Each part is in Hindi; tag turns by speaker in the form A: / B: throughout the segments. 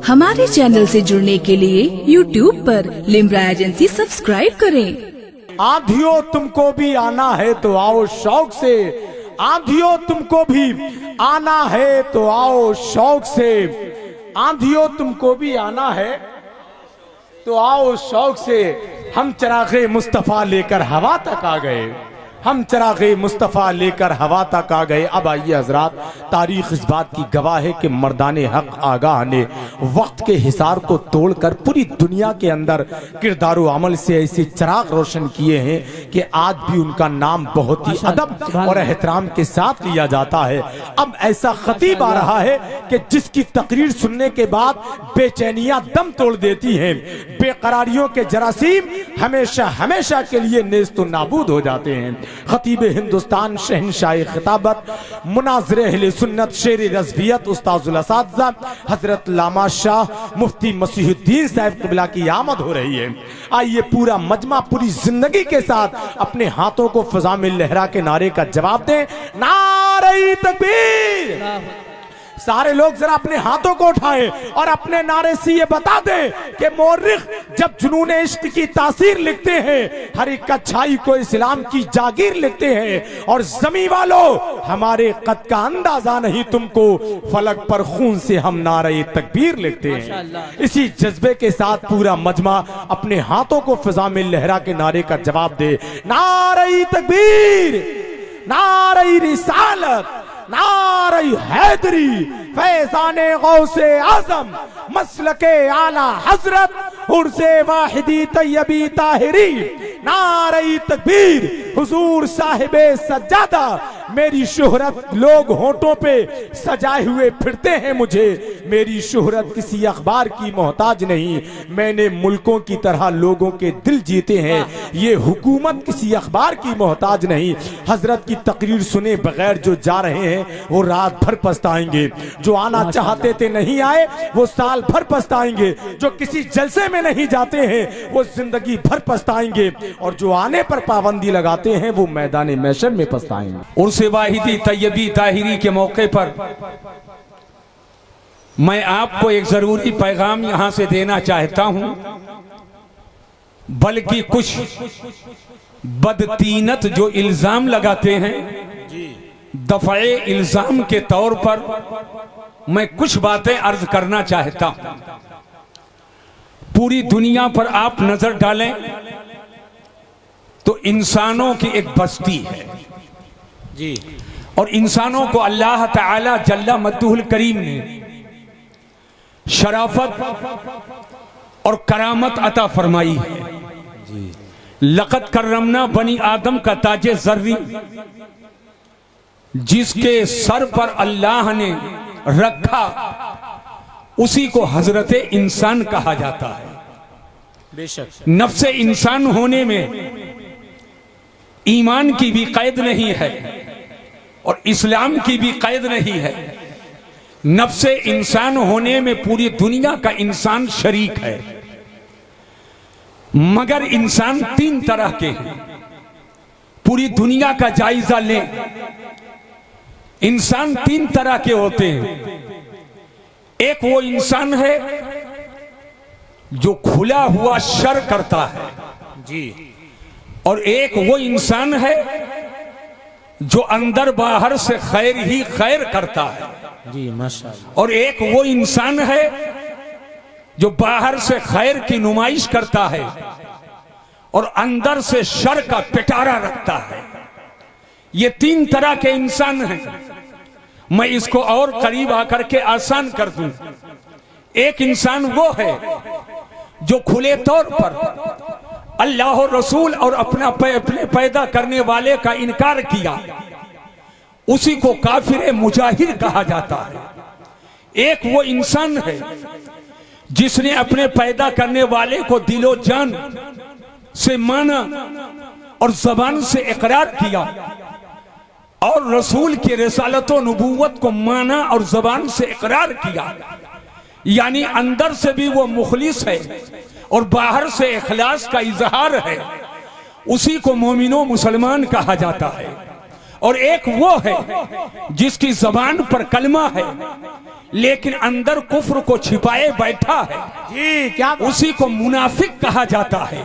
A: हमारे चैनल से जुड़ने के लिए YouTube पर लिम्रा एजेंसी सब्सक्राइब करें।
B: आंधियों तुमको भी आना है तो आओ शौक से, आंधियों तुमको भी आना है तो आओ शौक से, आंधियों तुमको भी आना है तो आओ शौक से। हम चिरागे मुस्तफा लेकर हवा तक आ गए, हम चिरागे मुस्तफ़ा लेकर हवा तक आ गए। अब आइए हजरात, तारीख इस बात की गवाह है कि मर्दाने हक आगाह ने वक्त के हिसार को तोड़कर पूरी दुनिया के अंदर किरदार अमल से ऐसे चिराग रोशन किए हैं कि आज भी उनका नाम बहुत ही अदब और एहतराम के साथ लिया जाता है। अब ऐसा खतीब आ रहा है कि जिसकी तकरीर सुनने के बाद बेचैनियां दम तोड़ देती हैं, बेकरारियों के जरासीम हमेशा हमेशा के लिए नेस्त नाबूद हो जाते हैं। खतीब हिंदुस्तान, शहनशाह खिताबत, मुनाज़िर अहले सुन्नत, शेर रज़वियत, उस्ताजुल असातिज़ा हजरत लामा शाह मुफ्ती मसीहुद्दीन साहब क़िबला की आमद हो रही है। आइए पूरा मजमा पूरी जिंदगी के साथ अपने हाथों को फ़ज़ा में लहरा के नारे का जवाब दें, नारे तकबीर। सारे लोग जरा अपने हाथों को उठाएं और अपने नारे से ये बता दें कि मौरिख जब जुनून इश्क की तासीर लिखते हैं, हर एक अच्छाई को इस्लाम की जागीर लिखते हैं, और जमी वालों हमारे कद का अंदाजा नहीं तुमको, फलक पर खून से हम नारे तकबीर लिखते हैं। इसी जज्बे के साथ पूरा मजमा अपने हाथों को फिजा में लहरा के नारे का जवाब दे, नारे तकबीर, नारे रिसालत, नारे हैदरी, फैज़ाने गौसे आज़म, मसलके आला हजरत उर्से वाहिदी तैयबी ताहिरी, नारे तकबीर, हुजूर साहिबे सज्जादा। मेरी शोहरत लोग होंठों पे सजाए हुए फिरते हैं, मुझे मेरी शोहरत किसी अखबार की मोहताज नहीं, मैंने मुल्कों की तरह लोगों के दिल जीते हैं, ये हुकूमत किसी अखबार की मोहताज नहीं। हजरत की तकरीर सुने बगैर जो जा रहे हैं वो रात भर पछताएंगे, जो आना चाहते थे नहीं आए वो साल भर पछताएंगे, जो किसी जलसे में नहीं जाते हैं वो जिंदगी भर पछताएंगे, और जो आने पर पाबंदी लगाते हैं वो मैदान महशर में पछताएंगे।
C: उर्से वाहिदी तैयबी ताहिरी के मौके पर मैं आपको एक जरूरी पैगाम यहां से देना चाहता हूं, बल्कि कुछ बदतीनत जो इल्जाम लगाते हैं, दफाए इल्जाम के तौर पर मैं कुछ बातें अर्ज करना चाहता हूं। पूरी दुनिया पर आप नजर डालें तो इंसानों की एक बस्ती है जी, और इंसानों को अल्लाह ताला जल्ला मद्दुहुल करीम ने शराफत और करामत अता फरमाई है। लक़द करमना बनी आदम का ताजे ज़र्री जिसके सर पर अल्लाह ने रखा, उसी को हजरत इंसान कहा जाता है। बेशक नफ्से इंसान होने में ईमान की भी कैद नहीं है और इस्लाम की भी कैद नहीं है। नफ्से इंसान होने में पूरी दुनिया का इंसान शरीक है, मगर इंसान तीन तरह के हैं। पूरी दुनिया का जायजा लें, इंसान तीन तरह के होते हैं। एक वो इंसान है जो खुला हुआ शर करता है जी, और एक वो इंसान है जो अंदर बाहर से खैर ही खैर करता है जी, माशाअल्लाह। और एक वो इंसान है जो बाहर से खैर की नुमाइश करता है और अंदर से शर का पिटारा रखता है। ये तीन तरह के इंसान हैं। मैं इसको और करीब आकर के आसान कर दूं। एक इंसान वो है जो खुले तौर पर अल्लाह रसूल और अपने पैदा करने वाले का इनकार किया, उसी को काफिर मुजाहिर कहा जाता है। एक वो इंसान है जिसने अपने पैदा करने वाले को दिलो जान से माना और जबान से इकरार किया, और रसूल की रिसालत व नबूवत को माना और जबान से इकरार किया, यानी अंदर से भी वो मुखलिस है और बाहर से इखलास का इजहार है। उसी को मोमिनो मुसलमान कहा जाता है। और एक वो है जिसकी जबान पर कलमा है लेकिन अंदर कुफ्र को छिपाए बैठा है।
B: जी क्या
C: उसी को मुनाफिक कहा जाता है।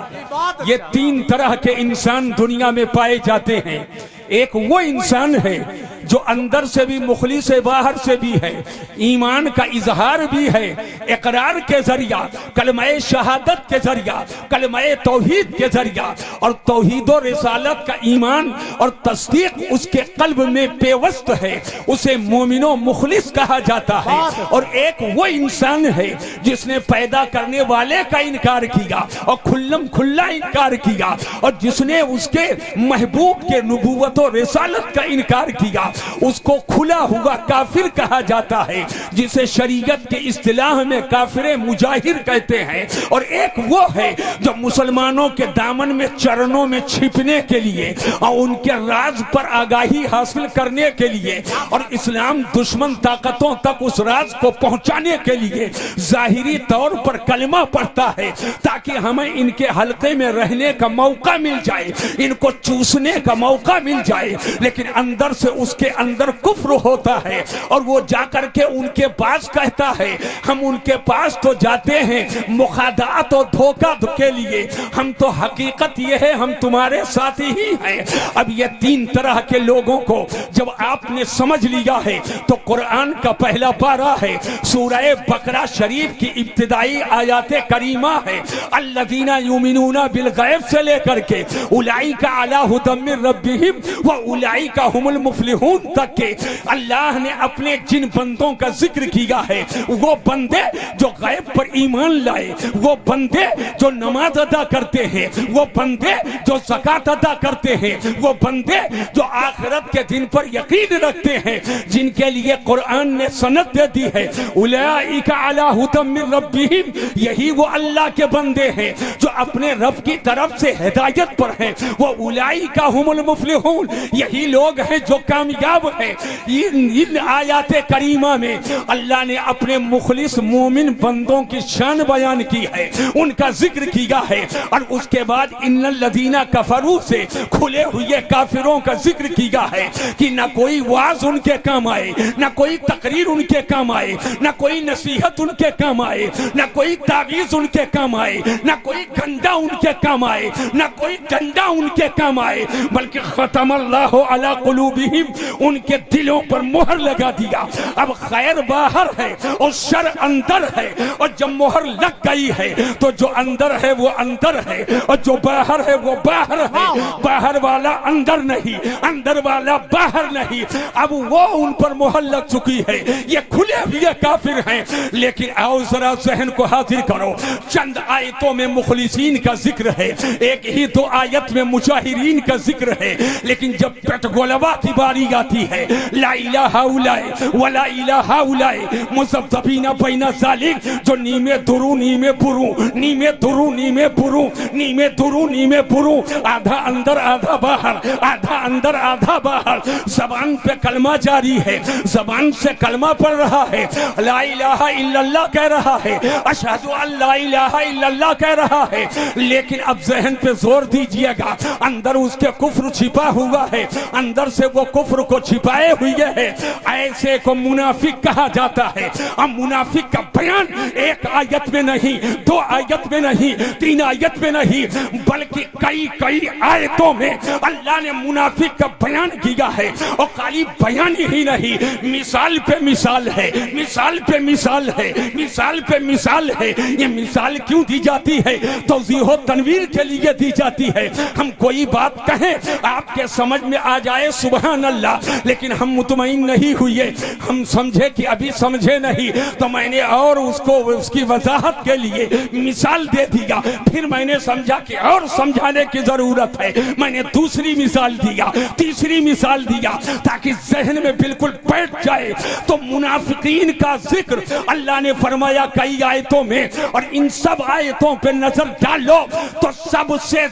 C: ये तीन तरह के इंसान दुनिया में पाए जाते हैं। एक वो इंसान है जो अंदर से भी मुखलिस है, बाहर से भी है, ईमान का इजहार भी है, इकरार के जरिया, कलमाए शहादत के जरिया, कलमाए तौहीद के जरिया, और तौहीद और रिसालत का ईमान और तस्दीक उसके कल्ब में पेवस्त है, उसे मोमिनो मुखलिस कहा जाता है। और एक वो इंसान है जिसने पैदा करने वाले का इनकार किया और खुल्लम खुल्ला इनकार किया, और जिसने उसके महबूब के नबूवत और रिसालत का इनकार किया, उसको खुला हुआ काफिर कहा जाता है, जिसे शरीयत के इस्तिलाह में काफिर मुजाहिर कहते हैं। और एक वो है जो मुसलमानों के दामन में, चरणों में छिपने के लिए और उनके राज पर आगाही हासिल करने के लिए और इस्लाम दुश्मन ताकतों तक उस राज को पहुंचाने के लिए जाहिरी तौर पर कलमा पढ़ता है, ताकि हमें इनके हल्के में रहने का मौका मिल जाए, इनको चूसने का मौका मिल जाए, लेकिन अंदर से उसके अंदर कुफ्र होता है। और वो जाकर के उनके पास कहता है, हम उनके पास तो जाते हैं मुखादात और धोखा के लिए, हम तो हकीकत ये है हम तुम्हारे साथ ही हैं। अब ये तीन तरह के लोगों को जब आपने समझ लिया है तो कुरान का पहला पारा है, सूरह बकरा शरीफ की इब्तिदाई आयाते करीमा है, अल्लज़ीना युमिनूना बिल गैब से लेकर के उलाइका अला हुदम मिन रब्बिहिम व उलाइका हुमुल मुफ्लिहून तक के अल्लाह ने अपने जिन बंदों का जिक्र किया है, वो बंदे जो गैब पर ईमान लाए, वो बंदे जो नमाज अदा करते हैं, वो बंदे जो ज़कात अदा करते हैं, वो बंदे जो आखिरत के दिन पर यकीन रखते हैं, जिनके लिए कुरान ने सनद दे दी है, उलाइका अला हुदम मिन रब्बिहिम, यही वो अल्लाह के बंदे हैं जो अपने रब की तरफ से हिदायत पर हैं, वो उलाइका हुमुल मुफ्लिहून, यही लोग हैं जो कामयाब हैं। इन आयाते करीमा में अल्लाह ने अपने मुखलिस मोमिन बंदों की शान बयान की है, उनका जिक्र किया है, और उसके बाद इन्नल लदीना कफरू से खुले हुए काफिरों का जिक्र किया है कि न कोई वाज उनके काम आए, न कोई तकरीर उनके काम आए, न कोई नसीहत उनके काम आए, न कोई तावीज उनके काम आए, न कोई गंडा उनके काम आए, न कोई डंडा उनके काम आए, बल्कि खतमल्लाहु अला कुलूबिहिम, उनके दिलों पर मोहर लगा दिया। अब खैर बाहर है और शर अंदर है, और जब मोहर लग गई है तो जो अंदर है वो अंदर है और जो बाहर है वो बाहर है, बाहर वाला अंदर नहीं, अंदर वाला बाहर नहीं। अब वो उन पर मोहर लग चुकी है, ये खुले हुए काफिर हैं। लेकिन आओ जरा जहन को हाजिर करो, चंद आयतों में मुखलिसीन का जिक्र है, एक ही दो आयत में मुजाहिरीन का जिक्र है, लेकिन जब पेटगोलवा की बारी आती है, ला इलाहा उलाए वला इलाहा उलाए मुज़ब्ज़बीना बैना ज़ालिक, जो नीमे दुरू नीमे बुरू, नीमे दुरू नीमे बुरू, नीमे दुरू नीमे बुरू, आधा अंदर आधा बाहर, आधा अंदर आधा बाहर, जबान पे कलमा जारी है, जबान से कलमा पढ़ रहा है, ला इलाहा इल्लल्लाह कह रहा है, अशहदु अल्ला इलाहा इल्लल्लाह कह रहा है, लेकिन अब जहन पे जोर दीजिएगा, अंदर उसके कुफ्र छिपा हुआ है, अंदर से वो कुफ्र को छिपाए हुए है, ऐसे को मुनाफिक कहा जाता है। अब मुनाफिक का बयान एक आयत में नहीं, दो आयत में नहीं, तीन आयत में नहीं, बल्कि कई कई आयतों में अल्लाह ने मुनाफिक का बयान किया है। और खाली बयान ही नहीं, मिसाल पे मिसाल है, मिसाल पे मिसाल है, मिसाल पे मिसाल है। ये मिसाल क्यों दी जाती है? तौज़ीह तनवीर के लिए दी जाती है। हम कोई बात कहें आपके समझ में आ जाए सुबहान अल्लाह, लेकिन हम मुतमईन नहीं हुए, हम समझे कि अभी समझे नहीं, तो मैंने और उसको उसकी वजाहत के लिए मिसाल दे दिया, फिर मैंने समझा कि और समझाने की जरूरत है, मैंने दूसरी मिसाल दिया, तीसरी मिसाल दिया, ताकि जहन में बिल्कुल बैठ जाए। तो मुनाफिकीन का जिक्र अल्लाह ने फरमाया कई आयतों में, और इन सब आयतों पे नजर डालो तो सबसे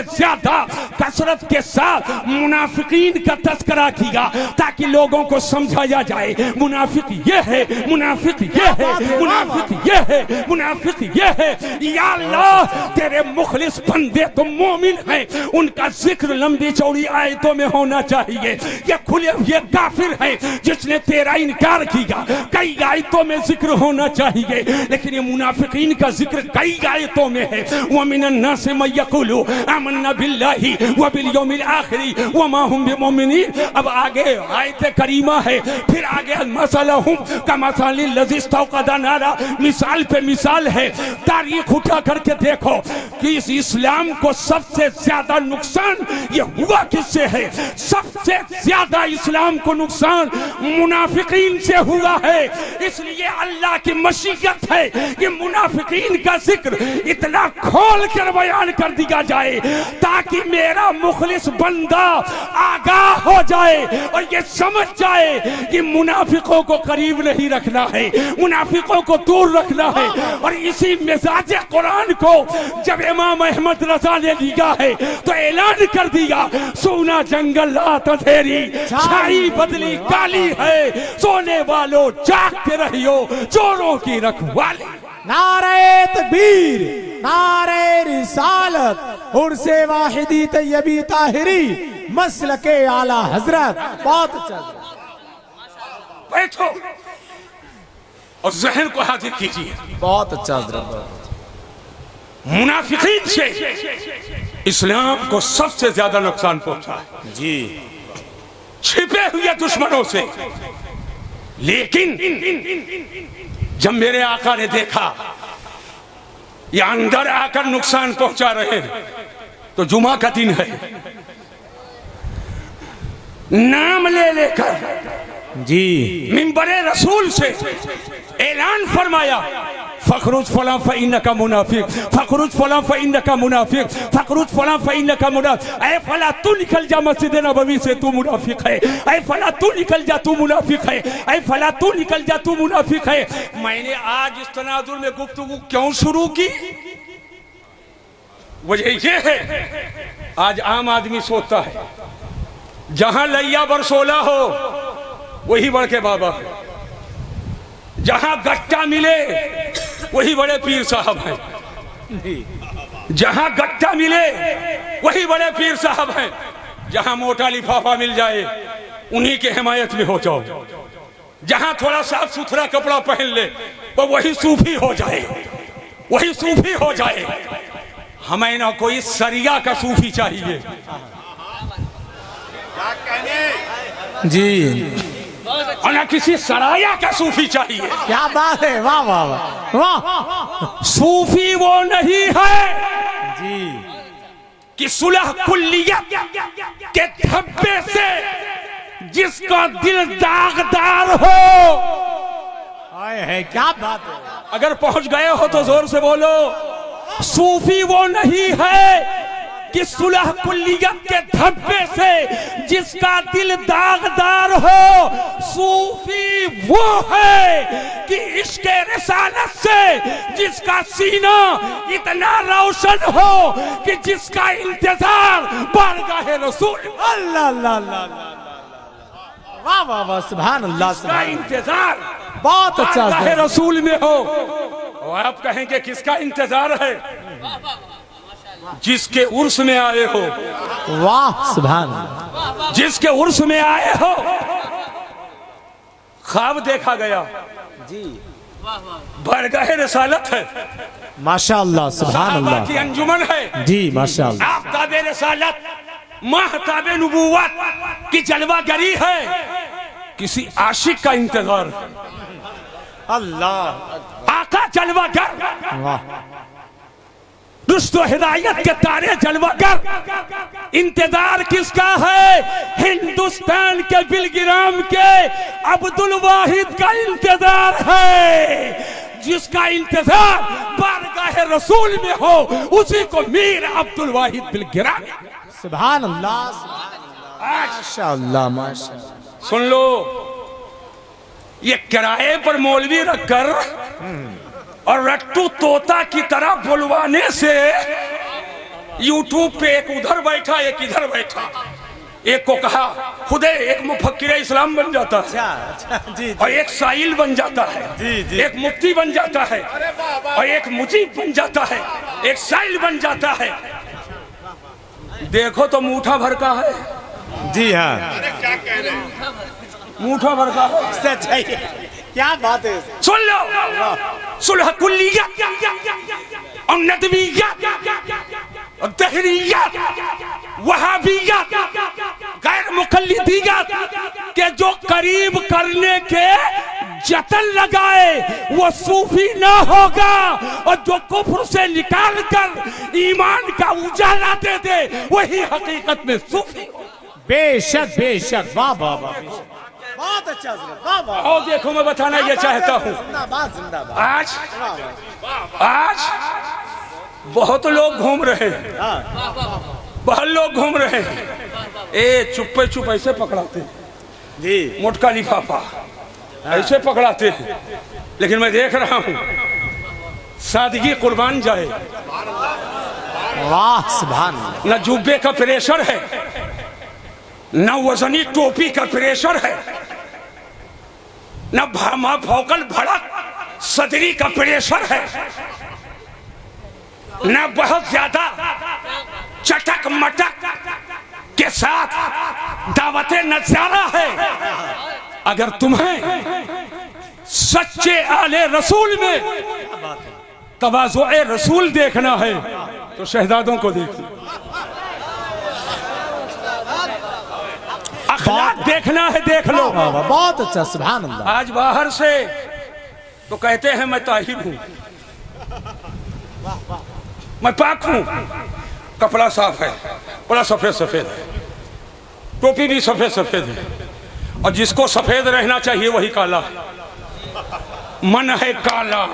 C: ज्यादा कसरत के साथ मुनाफिकीन का तस्करा किया ताकि लोगों को समझाया जाए मुनाफिक ये है, मुनाफिक ये है, मुनाफिक ये है, मुनाफिक ये है। या अल्लाह तेरे मुखलिस बंदे तो मोमिन हैं, उनका जिक्र लंबी चौड़ी आयतों में होना चाहिए। ये खुले हुए काफिर है जिसने तेरा इनकार किया, कई आयतों में जिक्र होना चाहिए, लेकिन ये मुनाफिकीन का जिक्र कई आयतों में है। व मिनन नास मन यक़ूलु आमन्ना बिल्लाहि व बिल यौमिल आखिर व मा हुम बिमुमिनीन। अब आगे आयत करीमा है, फिर आगे मसलहुम कमसलिल लज़ी इस्तौक़दा नारा, मिसाल पे मिसाल है। तारीख उठा करके देखो कि इस इस्लाम को सबसे ज्यादा नुकसान ये हुआ किससे है? सबसे ज्यादा इस्लाम को नुकसान मुनाफिकीन से हुआ है। इसलिए अल्लाह की मशीयत है कि मुनाफिकीन का जिक्र इतना खोल कर बयान कर दिया जाए ताकि मेरा मुखलिस बंदा आगाह हो जाए और ये समझ जाए कि मुनाफिकों को करीब नहीं रखना है, मुनाफिकों को दूर रखना है। और इसी मिजाज कुरान को जब इमाम अहमद रजा ने लिया है तो ऐलान कर दिया, सोना जंगल रात अंधेरी, छाई बदली काली है, सोने वालों जागते रहियो, चोरों की रखवाली।
B: नारे तकबीर, नारे रिसालत, उर्से वाहिदी तैयबी ताहिरी, मसलके आला हजरत। बहुत अच्छा,
C: बैठो और जहन को हाजिर कीजिए।
B: बहुत अच्छा हजरत।
C: मुनाफिकीन से इस्लाम को सबसे ज्यादा नुकसान पहुंचा है
B: जी,
C: छिपे हुए दुश्मनों से। लेकिन जब मेरे आका ने देखा ये अंदर आकर नुकसान पहुंचा रहे हैं, तो जुमा का दिन है, नाम ले लेकर
B: जी
C: मिंबरे रसूल से ऐलान फरमाया, फखरुज फला फइन्नका मुनाफिक, फखरुज फला फइन्नका मुनाफिक, फखरुज फला फइन्नका मुनाफिक। ऐ फला तू निकल जा मस्जिद नबवी से, तू मुनाफिक है। ऐ फला तू निकल जा, तू मुनाफिक है। ऐ फला तू निकल जा, तू मुनाफिक है। मैंने आज इस तनाजुर में गुफ्तगू क्यों शुरू की? वजह यह है, आज आम आदमी सोचता है जहां लैया बरसोला हो वही बढ़ के बाबा है, जहां गट्टा मिले वही बड़े पीर साहब हैं, जहां गट्टा मिले वही बड़े पीर साहब हैं, जहां मोटा लिफाफा मिल जाए उन्हीं के हिमायत में हो जाओ, जहां थोड़ा साफ सुथरा कपड़ा पहन ले वो वही सूफी हो जाए, वही सूफी हो जाए। हमें ना कोई सरिया का सूफी चाहिए
B: जी,
C: और ना किसी सराया का सूफी चाहिए।
B: क्या बात है, वाह वाह वाह वाह।
C: सूफी वो नहीं है
B: जी
C: कि सुलह कुल्लियत के धब्बे से जिसका दिल दागदार हो।
B: आए है, क्या बात है।
C: अगर पहुंच गए हो तो जोर से बोलो, सूफी वो नहीं है कि सुलह कुल्लियत के धब्बे से जिसका दिल दागदार हो। सूफी वो है कि इश्क़ रिसालत से जिसका सीना इतना रोशन हो कि जिसका इंतजार बारगाह रसूल,
B: अल्लाह अल्लाह अल्लाह, वाह वाह वाह, सुभान अल्लाह,
C: का इंतजार
B: बहुत अच्छा
C: बारगाह रसूल में हो। और आप कहेंगे किसका इंतजार है? जिसके उर्स में आए हो,
B: वाह सुभान,
C: जिसके उर्स में आए हो। ख्वाब देखा गया जी, बारगाह रिसालत है,
B: माशाअल्लाह, सुभान अल्लाह
C: की अंजुमन है
B: जी, माशाअल्लाह।
C: आफ्ताब रिसालत, महताब नबुव्वत की जलवागरी है। किसी आशिक का इंतजार,
B: अल्लाह,
C: आका जलवागर,
B: वाह,
C: दुष्ट हिदायत के तारे जलवागर। इंतजार किसका है? हिंदुस्तान के बिलगिराम के अब्दुल वाहिद का इंतजार है। जिसका इंतजार बारगाह रसूल में हो उसी को मीर अब्दुल वाहिद बिलगिराम।
B: सुभान अल्लाह, माशाअल्लाह माशाअल्लाह।
C: सुन लो, ये किराए पर मौलवी रखकर और रट्टू तोता की तरह बुलवाने से यूट्यूब पे एक उधर बैठा एक इधर बैठा, एक को कहा खुदे एक मुफक्किर इस्लाम बन जाता है,
D: अच्छा जी
C: और एक साइल बन जाता है,
D: जी।
C: एक मुफ्ती बन जाता है, और एक मुजीब बन जाता है, एक साइल बन जाता है। देखो तो मुठा भर का है।
D: जी हाँ,
C: मुठा भर का है।
D: सच है, क्या बात है।
C: सुन लो, सुलह कुल्लिया और नदविया और दहरिया वहाबिया गैर मुकल्लिदिया के जो करीब करने के जतन लगाए वो सूफी ना होगा, और जो कुफ्र से निकाल कर ईमान का उजाला दे दे वही हकीकत में सूफी।
D: बेशक बेशक, वाह वाह वाह, बहुत अच्छा हजरत, वाह वाह।
C: और देखो मैं बताना ये चाहता हूँ,
D: जिंदाबाद जिंदाबाद।
C: आज
D: वाह वाह।
C: आज बहुत लोग घूम रहे हैं, बहुत लोग घूम रहे हैं, ए चुप्पे चुप ऐसे पकड़ाते हैं
D: जी,
C: मोटका लिफाफा ऐसे पकड़ाते हैं, लेकिन मैं देख रहा हूँ सादगी कुर्बान जाए।
D: वाह सुभान अल्लाह।
C: न जुब्बे का प्रेशर है, न वजनी टोपी का प्रेशर है, न भामा भौकल भड़क सदरी का प्रेशर है, न बहुत ज्यादा चटक मटक के साथ दावते नजारा है। अगर तुम्हें सच्चे आले रसूल में तवाज़ुए रसूल देखना है तो शहजादों को देखो, अखलाक देखना है देख लो।
D: वाह वाह, बहुत अच्छा, सुभान अल्लाह।
C: आज बाहर से तो कहते हैं मैं ताहिर हूं, मैं पाक हूं, कपड़ा साफ है, बड़ा सफेद सफेद है, टोपी भी सफेद सफेद है, और जिसको सफेद रहना चाहिए वही काला। मन है काला,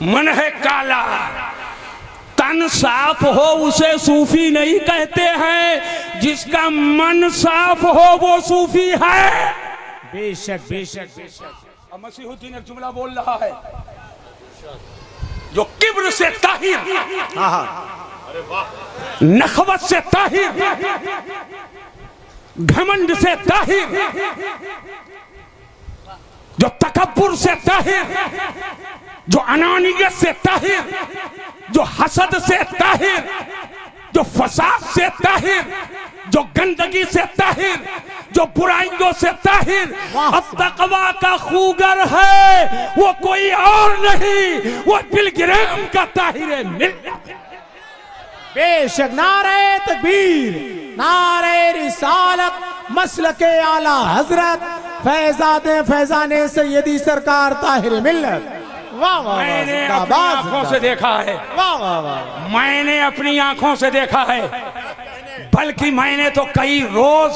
C: मन है काला। तन साफ हो उसे सूफी नहीं कहते हैं, जिसका मन साफ हो वो सूफी है।
D: बेशक बेशक बेशक।
C: अब मसीहुद्दीन एक जुमला बोल रहा है, जो किब्र से ताहिर,
D: हाँ हाँ,
C: नखवत से ताहिर, घमंड से ताहिर, जो तकब्बुर से ताहिर, जो अनानियत से ताहिर, जो हसद से ताहिर, जो फसाद से ताहिर, जो गंदगी से ताहिर, जो बुराइयों से ताहिर, अब तकवा का खूगर है वो कोई और नहीं, वो बिलगिराम का ताहिर मिल्लत।
D: बेशक। नारे तकबीर, नारे रिसालत, मसलके आला हजरत फैजादे फैजाने सैयदी सरकार ताहिर मिल्लत। वाह वाह,
C: मैंने अपनी आंखों से देखा है,
D: वाह वाह वाह,
C: मैंने अपनी आंखों से देखा है, बल्कि मैंने तो कई रोज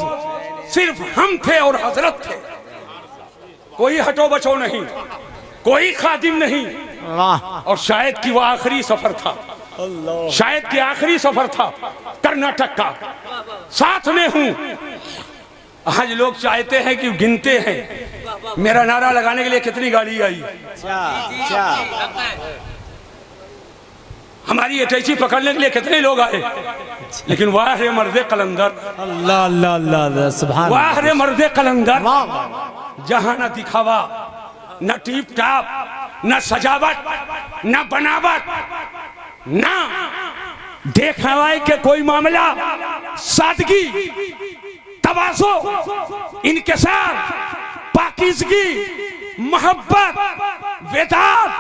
C: सिर्फ हम थे और हजरत थे, कोई हटो बचो नहीं, कोई खादिम नहीं,
D: वाह।
C: और शायद कि वो आखिरी सफर था, शायद कि आखिरी सफर था कर्नाटक का, साथ में हूं। आज लोग चाहते हैं कि गिनते हैं मेरा नारा लगाने के लिए कितनी गाड़ी आई, हमारी अटैची पकड़ने के लिए कितने लोग आए, लेकिन वाह रे मर्दे कलंदर,
D: अल्लाह अल्लाह अल्लाह, सुभान
C: वाह रे मर्दे कलंदर,
D: वाह वाह।
C: जहां न दिखावा, न टीप टाप, न सजावट, न बनावट, न देखवाई के कोई मामला, सादगी, तवाज़ो, इनकिसार, पाकीज़गी, मोहब्बत, वेदात,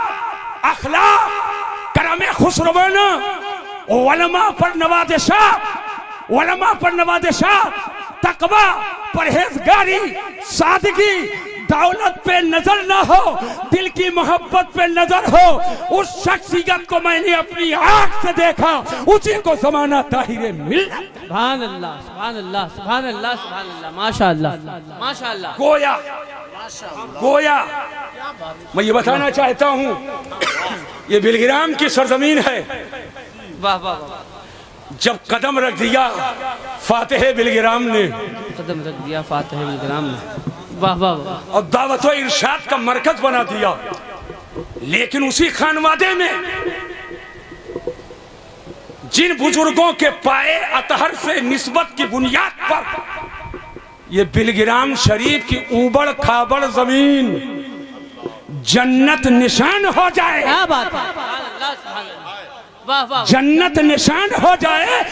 C: अखलाक, करम खुसरवाना, उलमा पर नवाज़िशात, उलमा पर शख्सियत, तकवा, परहेजगारी, सादगी, दौलत पे नजर ना हो, दिल की मोहब्बत पे नजर हो, उस शख्सियत को मैंने अपनी आंख से देखा, उसी को ज़माना ताहिर मिल्लत।
E: सुभान अल्लाह, सुभान अल्लाह, सुभान अल्लाह, सुभान अल्लाह, माशाअल्लाह, माशाअल्लाह।
C: गोया गोया मैं ये बताना चाहता हूँ, ये बिलगिराम की सरजमीन है।
E: वाह वाह वाह,
C: जब कदम रख दिया फातिह बिलगिराम ने,
E: कदम रख दिया फातिह बिलगिराम ने, वाह वाह वाह।
C: और दावत व इरशाद का मरकज बना दिया, लेकिन उसी खानवादे में जिन बुजुर्गों के पाए अतहर से निस्बत की बुनियाद पर ये बिलगिराम शरीफ की ऊबड़ खाबड़ जमीन जन्नत निशान हो जाए।
E: क्या बात है, सुभान अल्लाह, सुभान अल्लाह। वाह वाह,
C: जन्नत निशान हो जाए,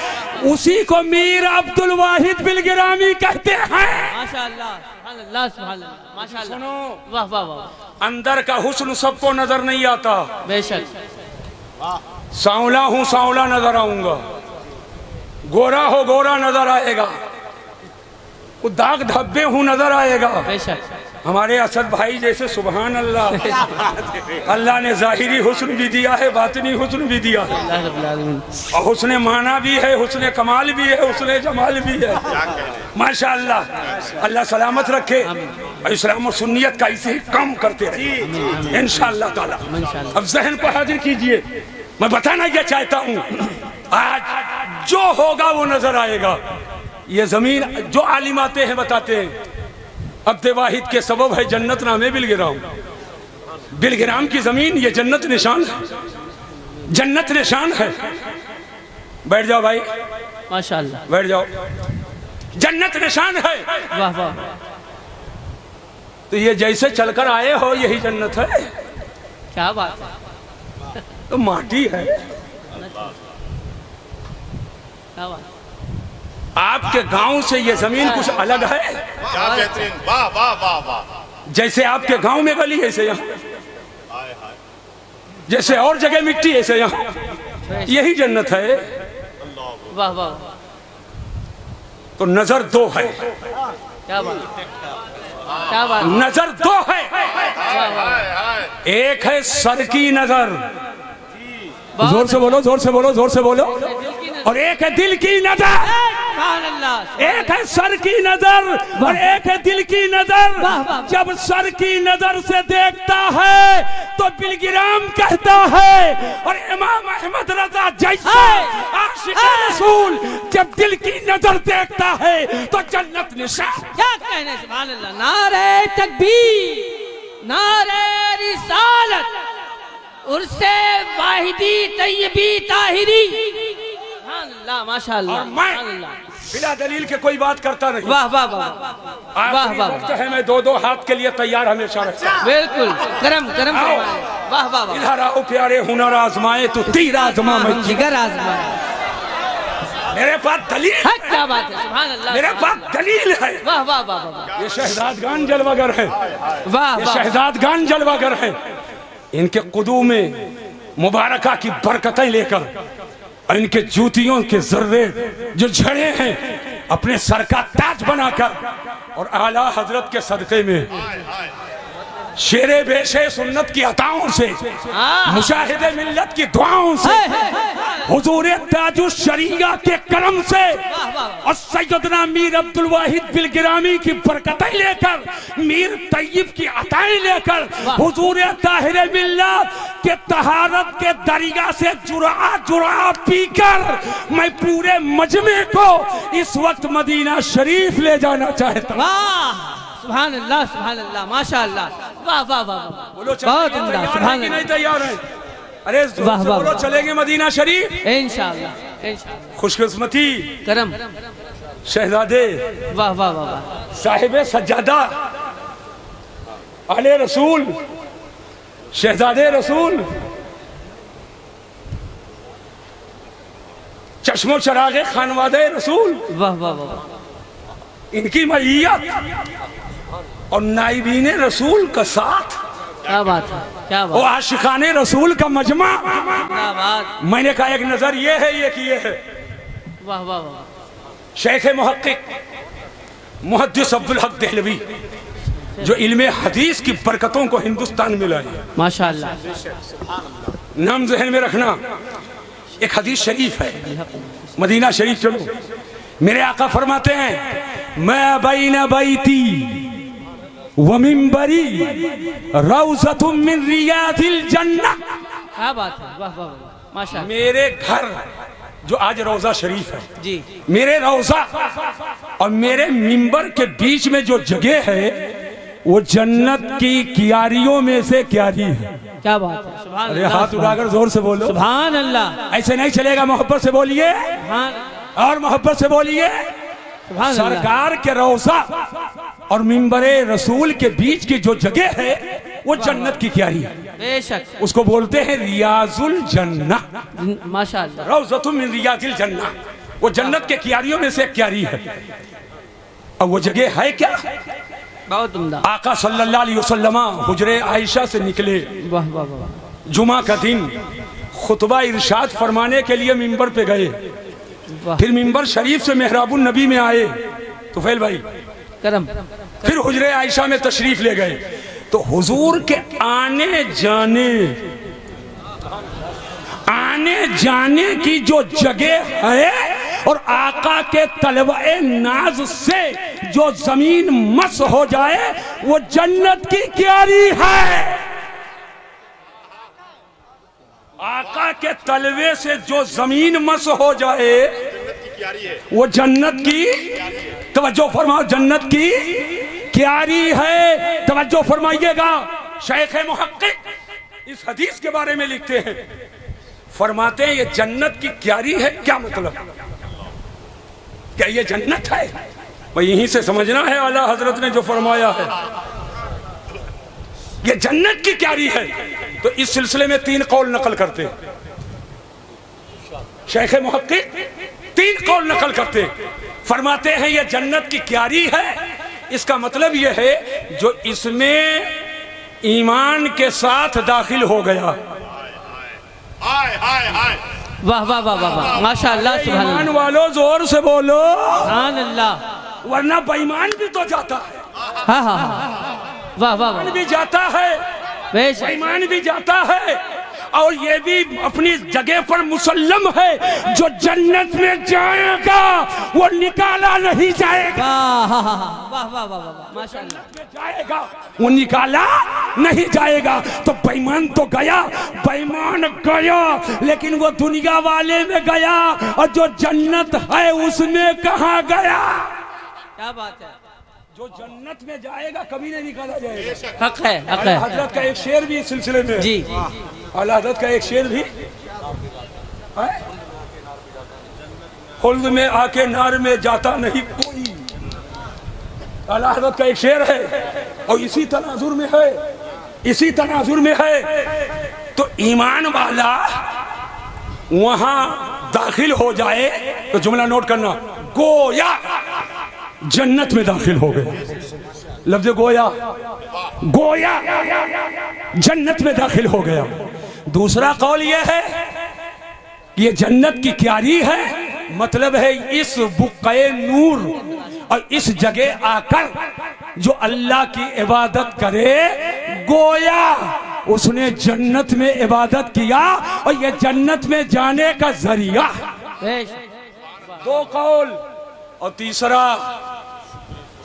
C: उसी को मीर अब्दुल वाहिद बिलगिरामी कहते हैं।
E: माशाअल्लाह, सुभान अल्लाह, सुभान अल्लाह, माशाअल्लाह।
C: सुनो,
E: वाह वाह वाह,
C: अंदर का हुस्न सबको नजर नहीं आता।
E: बेशक।
C: सांवला हूं सांवला नजर आऊंगा, गोरा हो गोरा नजर आएगा, वो दाग धब्बे हूं नजर आएगा।
E: बेशक।
C: हमारे असद भाई जैसे सुभान अल्लाह, अल्लाह ने जाहिरी हुस्न भी दिया है, बातिनी हुस्न भी दिया है,
E: अल्लाह रब्बुल आलमीन।
C: और हुस्न माना भी है, हुस्न कमाल भी है, हुस्न जमाल भी है। माशाअल्लाह, अल्लाह सलामत रखे और इस्लाम और सुन्नियत का इसे कम करते रहे इंशाअल्लाह ताला। अब जहन को हाजिर कीजिए, मैं बताना ये चाहता हूँ, आज जो होगा वो नजर आएगा। ये जमीन जो आलिम आते हैं बताते हैं, अब्द वाहिद के सबब है जन्नत नामे बिलगिराम। बिलगिराम की जमीन ये जन्नत निशान है, जन्नत निशान है। बैठ जाओ भाई,
E: माशाअल्लाह,
C: बैठ जाओ, जन्नत निशान है।
E: वाह वाह,
C: तो ये जैसे चलकर आए हो यही जन्नत है।
E: क्या बात है,
C: तो माटी है,
E: क्या बात।
C: आपके गांव से ये जमीन कुछ अलग है।
D: क्या बेहतरीन, वाह वाह वाह वाह।
C: जैसे आपके गांव में गली ऐसे यहाँ, जैसे और जगह मिट्टी ऐसे यहाँ, यही जन्नत है।
E: वाह वाह,
C: तो नजर दो है,
E: क्या बात, क्या बात।
C: नजर दो है।
E: वाह वाह,
C: एक है सर की नजर,
E: बहुत
C: जोर से बोलो, जोर से बोलो, जोर से बोलो, और एक है दिल की नजर।
E: सुभान अल्लाह।
C: एक है सर की नजर और एक है दिल की नजर। जब सर की नजर से देखता है तो बिलगिराम कहता है, और इमाम अहमद रजा जैसा आशिक रसूल जब दिल की नजर देखता है तो जन्नत निशान।
E: क्या कहने, सुभान अल्लाह। नारे तकबीर, नारे रिसालत, उर्से वाहिदी तैयबी ताहिरी। सुभान अल्लाह, माशाअल्लाह,
C: और मैं
E: सुभान अल्लाह।
C: बिना दलील के कोई बात करता नहीं।
E: वाह वाह वाह, वाह
C: आखिरी
E: वाह,
C: वक्त है, मैं दो दो हाथ के लिए तैयार हमेशा रहता हूं।
E: बिल्कुल, गरम गरम
C: आओ।
E: फरमाए। वाह वाह वाह,
C: इधर आओ प्यारे, हुनर आजमाए तो तीर आजमा मैं।
E: जिगर आजमाए।
C: मेरे पास दलील
E: है, क्या बात है, सुभान अल्लाह।
C: मेरे पास दलील है।
E: वाह वाह वाह वाह,
C: ये शहजादगान जलवागर है,
E: वाह
C: ये
E: वाह,
C: शहजादगान जलवागर है। इनके कुदू में मुबारका की बरकतें लेकर और इनके जूतियों के जर्रे जो झड़े हैं अपने सर का ताज बनाकर, और आला हजरत के सदक़े में शेरे बेशे सुन्नत की अताओं से, मुशाहिदे मिल्लत की दुआओं से, हुजूरे ताजुश शरीया के करम से, और सैयदना मीर अब्दुल वाहिद बिलगिरामी की बरकतें लेकर, मीर तैयब की अताएं लेकर, हुजूरे ताहिरे मिल्लत के तहारत के दरिया से जुरा जुरा पीकर मैं पूरे मजमे को इस वक्त मदीना शरीफ ले जाना चाहता हूं।
E: वाह, सुभान अल्लाह, सुभान अल्लाह, माशाअल्लाह। वाह वाह वाह,
C: बोलो
E: बहुत उम्दा, सुभान
C: नहीं
E: अल्लाह।
C: तैयार है? अरे
E: वाह, वाह,
C: बोलो
E: वाह।
C: चलेंगे मदीना शरीफ।
E: इंशाअल्लाह, इंशाअल्लाह।
C: खुशकिस्मती
E: करम,
C: शहजादे
E: वाह वाह वाह वाह,
C: साहिबे सज्जादा आले रसूल शहजादे रसूल चश्मो चरागे खानवादे रसूल,
E: वाह वाह वाह,
C: इनकी मैयत और नाइबीने रसूल का साथ,
E: क्या बात है, क्या
C: वो
E: बात,
C: आशिकाने रसूल का मजमा।
E: क्या बात।
C: मैंने कहा एक नजर ये है, ये कि ये है।
E: वाह वाह वाह,
C: शेख मुहक्किक मुहद्दिस अब्दुल हक देहलवी जो इल्मे हदीस की बरकतों को हिंदुस्तान में लाए,
E: माशाअल्लाह।
C: नाम जहन में रखना। एक हदीस शरीफ है, मदीना शरीफ चलो, मेरे आका फरमाते हैं, मैं बैन बैती व मिंबरी रौज़तुम मिन रियादिल जन्नह।
E: क्या बात है, वाह वाह वाह, माशाअल्लाह।
C: मेरे घर जो आज रोजा शरीफ है,
E: जी,
C: मेरे रोजा और मेरे मिंबर के बीच में जो जगह है, वो जन्नत की क्यारियों में से क्यारी है।
E: क्या बात है, सुभान
C: अरे
E: अल्लाह,
C: हाथ उठाकर जोर से बोलो,
E: सुभान अल्लाह,
C: ऐसे नहीं चलेगा, मोहब्बत से बोलिए
E: सुभान
C: और मोहब्बत से बोलिए।
E: सुभान अल्लाह।
C: सरकार के रौसा और मिंबरे रसूल के बीच की जो जगह है वो जन्नत की क्यारी है,
E: बेशक,
C: उसको बोलते हैं रियाजुल जन्ना,
E: माशाअल्लाह।
C: रौज़तुम मिन रियाजिल जन्ना, वो जन्नत के क्यारियों में से एक क्यारी है। अब वो जगह है क्या?
E: बहुत उम्दा।
C: आका सल्लल्लाहु अलैहि वसल्लम हुजरे आयशा से निकले,
E: वाह वाह वाह,
C: जुमा का दिन खुतबा इरशाद फरमाने के लिए मिंबर पे गए,
E: वाह,
C: फिर मिंबर शरीफ से मेहराबुन नबी में आए तुफैल भाई,
E: करम,
C: फिर हुजरे आयशा में तशरीफ ले गए। तो हुजूर के आने जाने की जो जगह है और आका के तलवाए नाज से जो जमीन मस हो जाए वो जन्नत की क्यारी है। आका के तलवे से जो जमीन मस हो जाए वो जन्नत की, तवज्जो फरमाओ, जन्नत की क्यारी है। तवज्जो फरमाइएगा, शेख मुहक्किक इस हदीस के बारे में लिखते हैं, फरमाते हैं ये जन्नत की क्यारी है। क्या मतलब? क्या ये जन्नत है? भाई यहीं से समझना है आला हजरत ने जो फरमाया है ये जन्नत की क्यारी है। तो इस सिलसिले में 3 कौल नकल करते हैं, शेख मुहक्किक 3 कौल नकल करते, फरमाते हैं ये जन्नत की क्यारी है। इसका मतलब ये है जो इसमें ईमान के साथ दाखिल हो गया।
E: वाह वाह वाह वाह, माशाअल्लाह, सुभान
C: ईमान
E: अल्लाह,
C: वालों जोर से बोलो,
E: सुभान अल्लाह,
C: वरना बेईमान भी तो जाता है,
E: हाँ हाँ हाँ, वाह वाह वाह,
C: ईमान भी जाता है,
E: बेशक,
C: बेईमान भी जाता है, और ये भी अपनी जगह पर मुसल्लम है, जो जन्नत में जाएगा वो निकाला नहीं जाएगा,
E: वाह वाह वाह वाह वाह, माशाअल्लाह,
C: जाएगा वो निकाला नहीं जाएगा। तो बेईमान तो गया, बेईमान गया, लेकिन वो दुनिया वाले में गया, और जो जन्नत है उसमें कहाँ गया?
E: क्या बात है,
C: जो जन्नत में जाएगा कभी नहीं निकाला जाएगा।
E: हक है, हक है,
C: हजरत का एक शेर भी इस सिलसिले में,
E: जी,
C: आला हजरत का एक शेर भी, खुल्द में आके नार में जाता नहीं कोई, आला हजरत का एक शेर है, और इसी तनाजुर में है, इसी तनाजुर में है। तो ईमान वाला वहां दाखिल हो जाए तो जुमला नोट करना, गोया जन्नत में दाखिल हो गए। लफ्ज गोया, गोया जन्नत में दाखिल हो गया। दूसरा कौल यह है कि ये जन्नत की क्यारी है, मतलब है इस बुक़्क़े नूर और इस जगह आकर जो अल्लाह की इबादत करे, गोया उसने जन्नत में इबादत किया, और ये जन्नत में जाने का जरिया।
E: बेशक,
C: 2 कौल। और तीसरा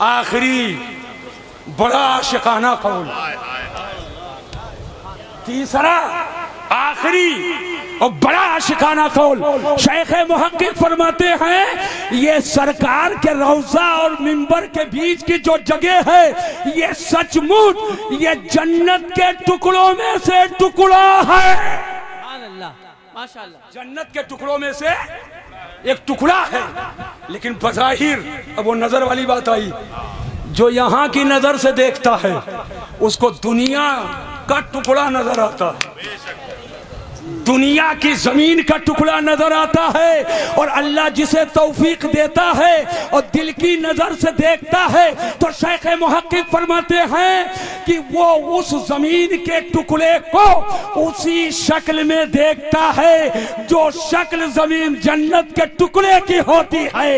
C: आखिरी बड़ा आशिकाना कौल, तीसरा आखिरी और बड़ा आशिकाना कौल, शेख मुहक्किक फरमाते हैं ये सरकार के रौजा और मिंबर के बीच की जो जगह है ये सचमुच ये जन्नत के टुकड़ों में से टुकड़ा है।
E: सुभान अल्लाह, माशाअल्लाह,
C: जन्नत के टुकड़ों में से एक टुकड़ा है, लेकिन बज़ाहिर अब वो नजर वाली बात आई, जो यहाँ की नजर से देखता है उसको दुनिया का टुकड़ा नजर आता है, दुनिया की जमीन का टुकड़ा नजर आता है। और अल्लाह जिसे तौफीक देता है और दिल की नजर से देखता है, तो शेख मुहक्किक फरमाते हैं कि वो उस जमीन के टुकड़े को उसी शक्ल में देखता है जो शक्ल जमीन जन्नत के टुकड़े की होती है।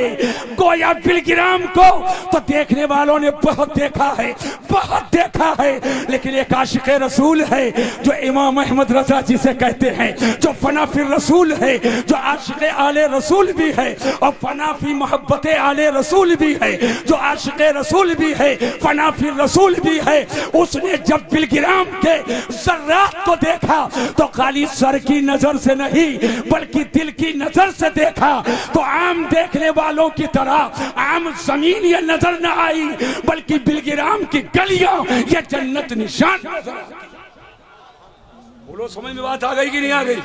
C: गोया बिलगिराम को तो देखने वालों ने बहुत देखा है, बहुत देखा है, लेकिन एक आशिक़ रसूल है जो इमाम अहमद रजा जिसे कहते हैं, जो फना फिर रसूल है, जो आशिक आले रसूल भी है और फना फी मोहब्बत आले रसूल भी है, जो आशिक रसूल भी है, फना फिर रसूल भी है। उसने जब बिलगिराम के जर्रात को देखा तो खाली सर की नजर से नहीं बल्कि दिल की नजर से देखा। तो आम देखने वालों की तरह आम जमीन ये नजर न आई बल्कि बिलगिराम की गलियां ये जन्नत निशान नजर आई। बोलो समझ में बात आ गई कि नहीं आ गई?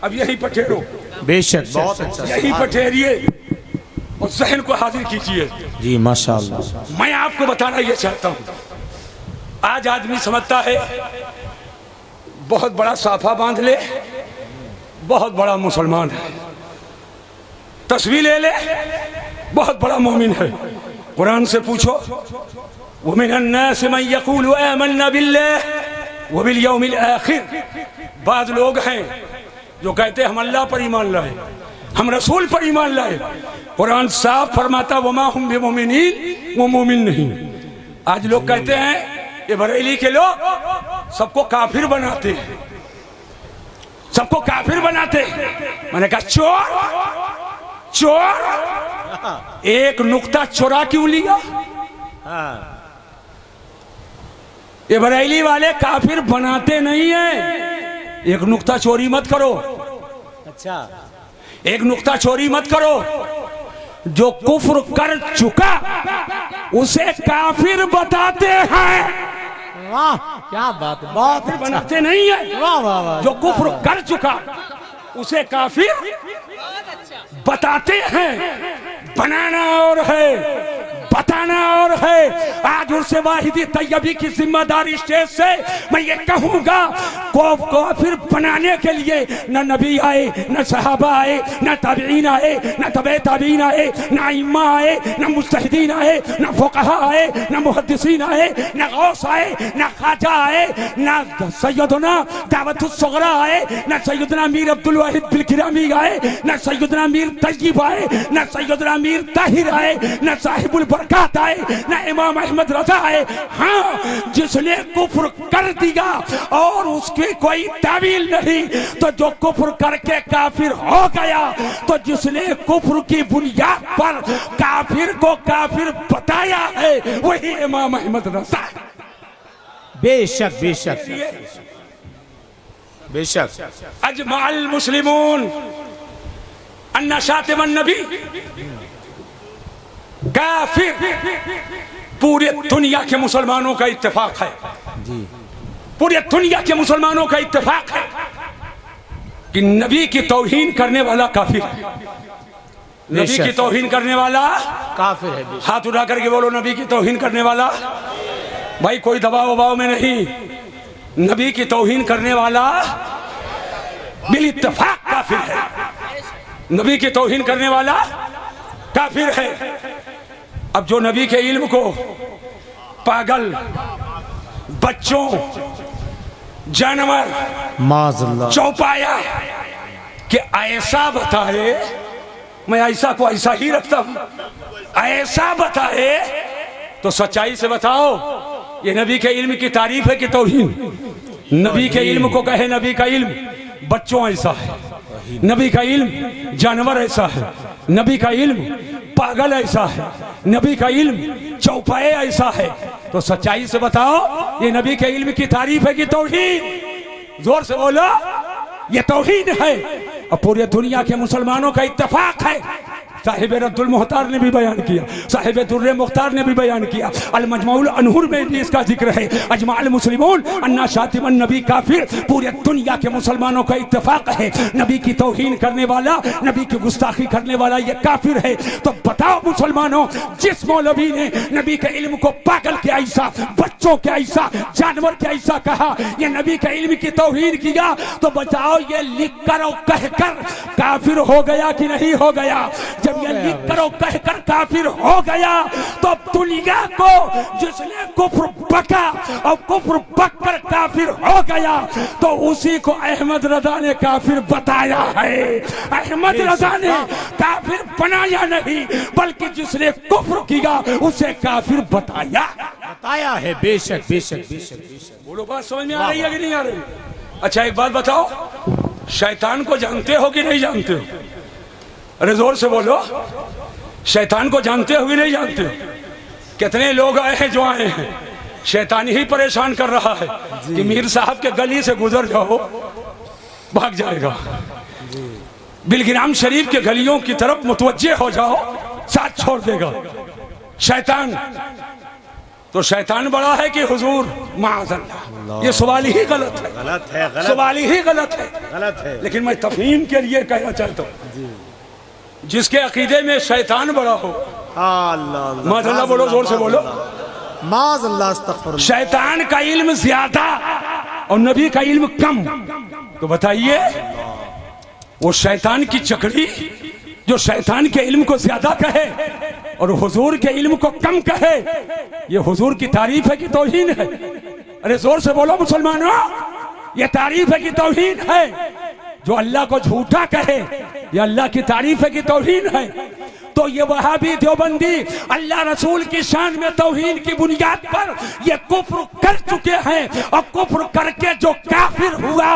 C: अब यही पठेरो,
D: बेशक बहुत अच्छा।
C: यही पठेरिए और जहन को हाजिर कीजिए।
D: जी माशाअल्लाह।
C: मैं आपको बताना ये चाहता हूं, आज आदमी समझता है बहुत बड़ा साफा बांध ले बहुत बड़ा मुसलमान है, तस्वीर ले ले बहुत बड़ा मोमिन है। कुरान से पूछो, वमिनन नास मन यक़ूलु आमन्ना बिल्लाहि व बिल यौमिल आखिर। बाद लोग हैं जो कहते हैं हम अल्लाह पर ईमान लाए, हम रसूल पर ईमान लाए। कुरान साफ फरमाता वमा हुम बिमुमिनीन, वो मोमिन नहीं। आज लोग कहते हैं ये बरेली के लोग सबको काफिर बनाते हैं, सबको काफिर बनाते हैं। मैंने कहा चोर चोर, एक नुक्ता चोरा क्यों लिया? ये बरेली वाले काफिर बनाते नहीं है। एक नुक्ता चोरी मत करो,
D: अच्छा
C: एक नुक्ता चोरी मत करो। जो कुफ्र कर चुका उसे काफिर बताते हैं,
D: वाह क्या बात है, बहुत अच्छा।
C: बनाते नहीं है।
D: वाह वाह वाह।
C: जो कुफ्र कर चुका उसे काफिर बताते हैं। बनाना और है बताना और है। आज उर्से वाहिदी तैयबी की जिम्मेदारी स्टेज से मैं ये कहूंगा, काफिर बनाने के लिए न नबी आए, न सहाबा आए, न ताबीन आए, न तबे ताबीन आए, न इम्मा आए, न मुज्तहिदीन आए, न फुक़हा आए, न मुहद्दिसीन आए, न गौस आए, न ख्वाजा आए, न सैयदना दावतुस सुग़रा आए, न सैयदना मीर अब्दुल वाहिद बिलकिरामी आए, न सैयदना मीर तय्यब आए, न सैयदना मीर ताहिर आए, न साहिबुल बरकात आए, न इमाम अहमद रजा आए। हाँ, जिसने कुफ्र कर दिया और उसकी कोई तावील नहीं, तो जो कुफ्र करके काफिर हो गया, तो जिसने कुफ्र की बुनियाद पर काफिर को काफिर बताया है वही इमाम अहमद रजा है।
D: बेशक बेशक बेशक।
C: अजमाल मुस्लिमून अन्ना शातिमन नबी, काफिर पूरे दुनिया के मुसलमानों का इत्तेफाक है जी, पूरे दुनिया के मुसलमानों का इत्तेफाक है कि नबी की तौहीन करने वाला काफिर है। नबी की तौहीन करने वाला
D: काफिर है।
C: हाथ उठा करके बोलो नबी की तौहीन करने वाला। भाई कोई दबाव वबाव में नहीं, नबी की तौहीन करने वाला बिल इत्तेफाक काफिर है। नबी की तौहीन करने वाला काफिर है। अब जो नबी के इल्म को पागल, बच्चों, जानवर,
D: माज़अल्लाह
C: चौपाया कि ऐसा बताए, मैं ऐसा को ऐसा ही रखता हूं, ऐसा बताए तो सच्चाई से बताओ ये नबी के इल्म की तारीफ है कि तौहीन? नबी के इल्म को कहे नबी का इल्म बच्चों ऐसा है, नबी का इल्म जानवर ऐसा है, नबी का इल्म पागल ऐसा है, नबी का इल्म चौपाए ऐसा है, तो सच्चाई से बताओ ये नबी के इल्म की तारीफ है कि तौहीन? जोर से बोलो, ये तौहीन है। और पूरे दुनिया के मुसलमानों का इत्तेफाक है। साहिब रद्दुल मुख्तार ने भी बयान किया, साहिब दुर्रे मुख्तार ने भी बयान किया, अल मजमुउल अनहुर में भी इसका जिक्र है। अजमाल मुस्लिमून अन्ना शातिमन नबी काफिर, पूरे दुनिया के मुसलमानों का इत्तेफाक है नबी की तौहीन करने वाला, नबी की गुस्ताखी करने वाला ये काफिर है। तो बताओ मुसलमानों, जिस मौलवी ने नबी के इल्म को पागल के ऐसा, बच्चों के ऐसा, जानवर के ऐसा कहा, ये नबी के इल्म की तौहीन किया, तो बताओ ये लिख कर और कह कर काफिर हो गया कि नहीं हो गया? जब ये लिख कर और कह कर काफिर हो गया तो दुनिया को जिसने कुफ्र बका और कुफ्र बक कर काफिर हो गया, तो उसी को अहमद रजा ने काफिर बताया है। अहमद रजा ने काफिर बनाया नहीं, बल्कि जिसने कुफ्र किया उसे काफिर बताया
D: है। बेशक बेशक बेशक बेशक।
C: बोलो, बात समझ में आ रही है कि नहीं आ रही? अच्छा एक बात बताओ, शैतान को जानते हो कि नहीं जानते हो? अरे जोर से बोलो, शैतान को जानते हो कि नहीं जानते हो? कितने लोग आए हैं जो आए हैं, शैतान ही परेशान कर रहा है कि मीर साहब के गली से गुजर जाओ भाग जाएगा, बिलगिराम शरीफ के गलियों की तरफ मुतवज्जे हो जाओ साथ छोड़ देगा शैतान। तो शैतान बड़ा है कि हुजूर? माअज़ल्लाह, ये सवाल ही गलत है,
D: गलत है, गलत
C: सवाल ही गलत है,
D: गलत है।
C: लेकिन मैं तफहीम के लिए कहना चाहता हूँ, जिसके अकीदे में शैतान बड़ा हो,
D: अल्लाह
C: माअज़ल्लाह बोलो, जोर से बोलो,
D: माअज़ल्लाह, अस्तग़फिरुल्लाह।
C: शैतान का इल्म ज्यादा और नबी का इल्म कम, तो बताइए वो शैतान की चकड़ी जो शैतान के इल्म को ज्यादा कहे और हुजूर के इल्म को कम कहे, ये हुजूर की तारीफ है कि तौहीन है? अरे जोर से बोलो मुसलमानों, ये तारीफ है कि तौहीन है? जो अल्लाह को झूठा कहे ये अल्लाह की तारीफ है कि तौहीन है? तो ये वहाबी देवबंदी अल्लाह रसूल की शान में तौहीन की बुनियाद पर ये कुफ्र कर चुके हैं, और कुफ्र करके जो काफिर हुआ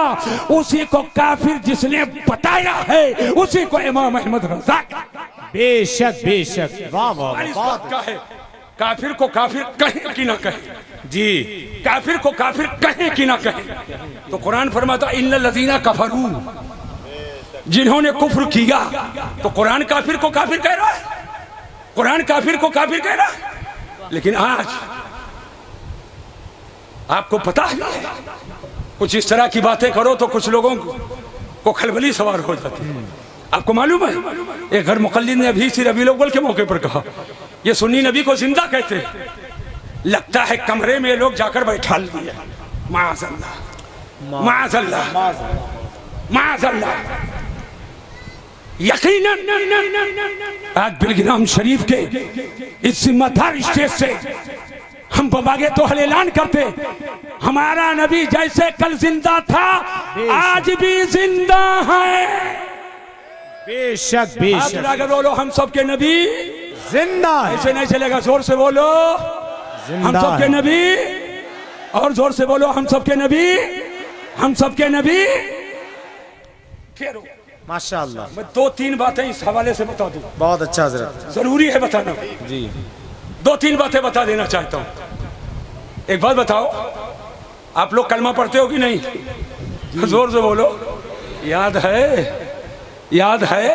C: उसी को काफिर जिसने बताया है उसी को इमाम अहमद रज़ा
D: बेशक बेशक, वाह वाह
C: इस
D: वाह।
C: बात का है। काफिर को काफिर कहे कि ना कहे,
D: जी,
C: काफिर को काफिर कहे कि ना कहे, तो कुरान फरमाता इन्नल लज़ीना कफरू, जिन्होंने कुफ्र किया, तो कुरान काफिर को काफिर कह रहा है, कुरान काफिर को काफिर कह रहा है। लेकिन आज आपको पता है कुछ इस तरह की बातें करो तो कुछ लोगों को खलबली सवार हो जाती है। आपको मालूम है एक घर मुक़ल्लिद ने अभी सी रबीउल अव्वल के मौके पर कहा, ये सुन्नी नबी को जिंदा कहते हैं, लगता है कमरे में लोग जाकर बैठा लिए। माअज़ल्लाह, माअज़ल्लाह, माअज़ल्लाह। यकीनन आज बिलगिराम शरीफ के इस जिम्मेदार स्टेज से हम बबागे तो हल ऐलान करते, हमारा नबी जैसे कल जिंदा था आज भी जिंदा है।
D: बेशक
C: हाथ
D: बेशक,
C: लगाकर बोलो हम सबके नबी
D: जिंदा है,
C: ऐसे नहीं चलेगा, जोर से बोलो हम
D: जिंदा
C: सबके
D: है।
C: नबी, और जोर से बोलो हम सबके नबी, हम सबके नबी। फिर
D: माशाअल्लाह,
C: मैं दो तीन बातें इस हवाले से बता दूं,
D: बहुत अच्छा हजरत।
C: जरूरी है बताना।
D: जी,
C: दो तीन बातें बता देना चाहता हूं। एक बात बताओ, आप लोग कलमा पढ़ते हो कि नहीं? जोर से बोलो, याद है? याद है?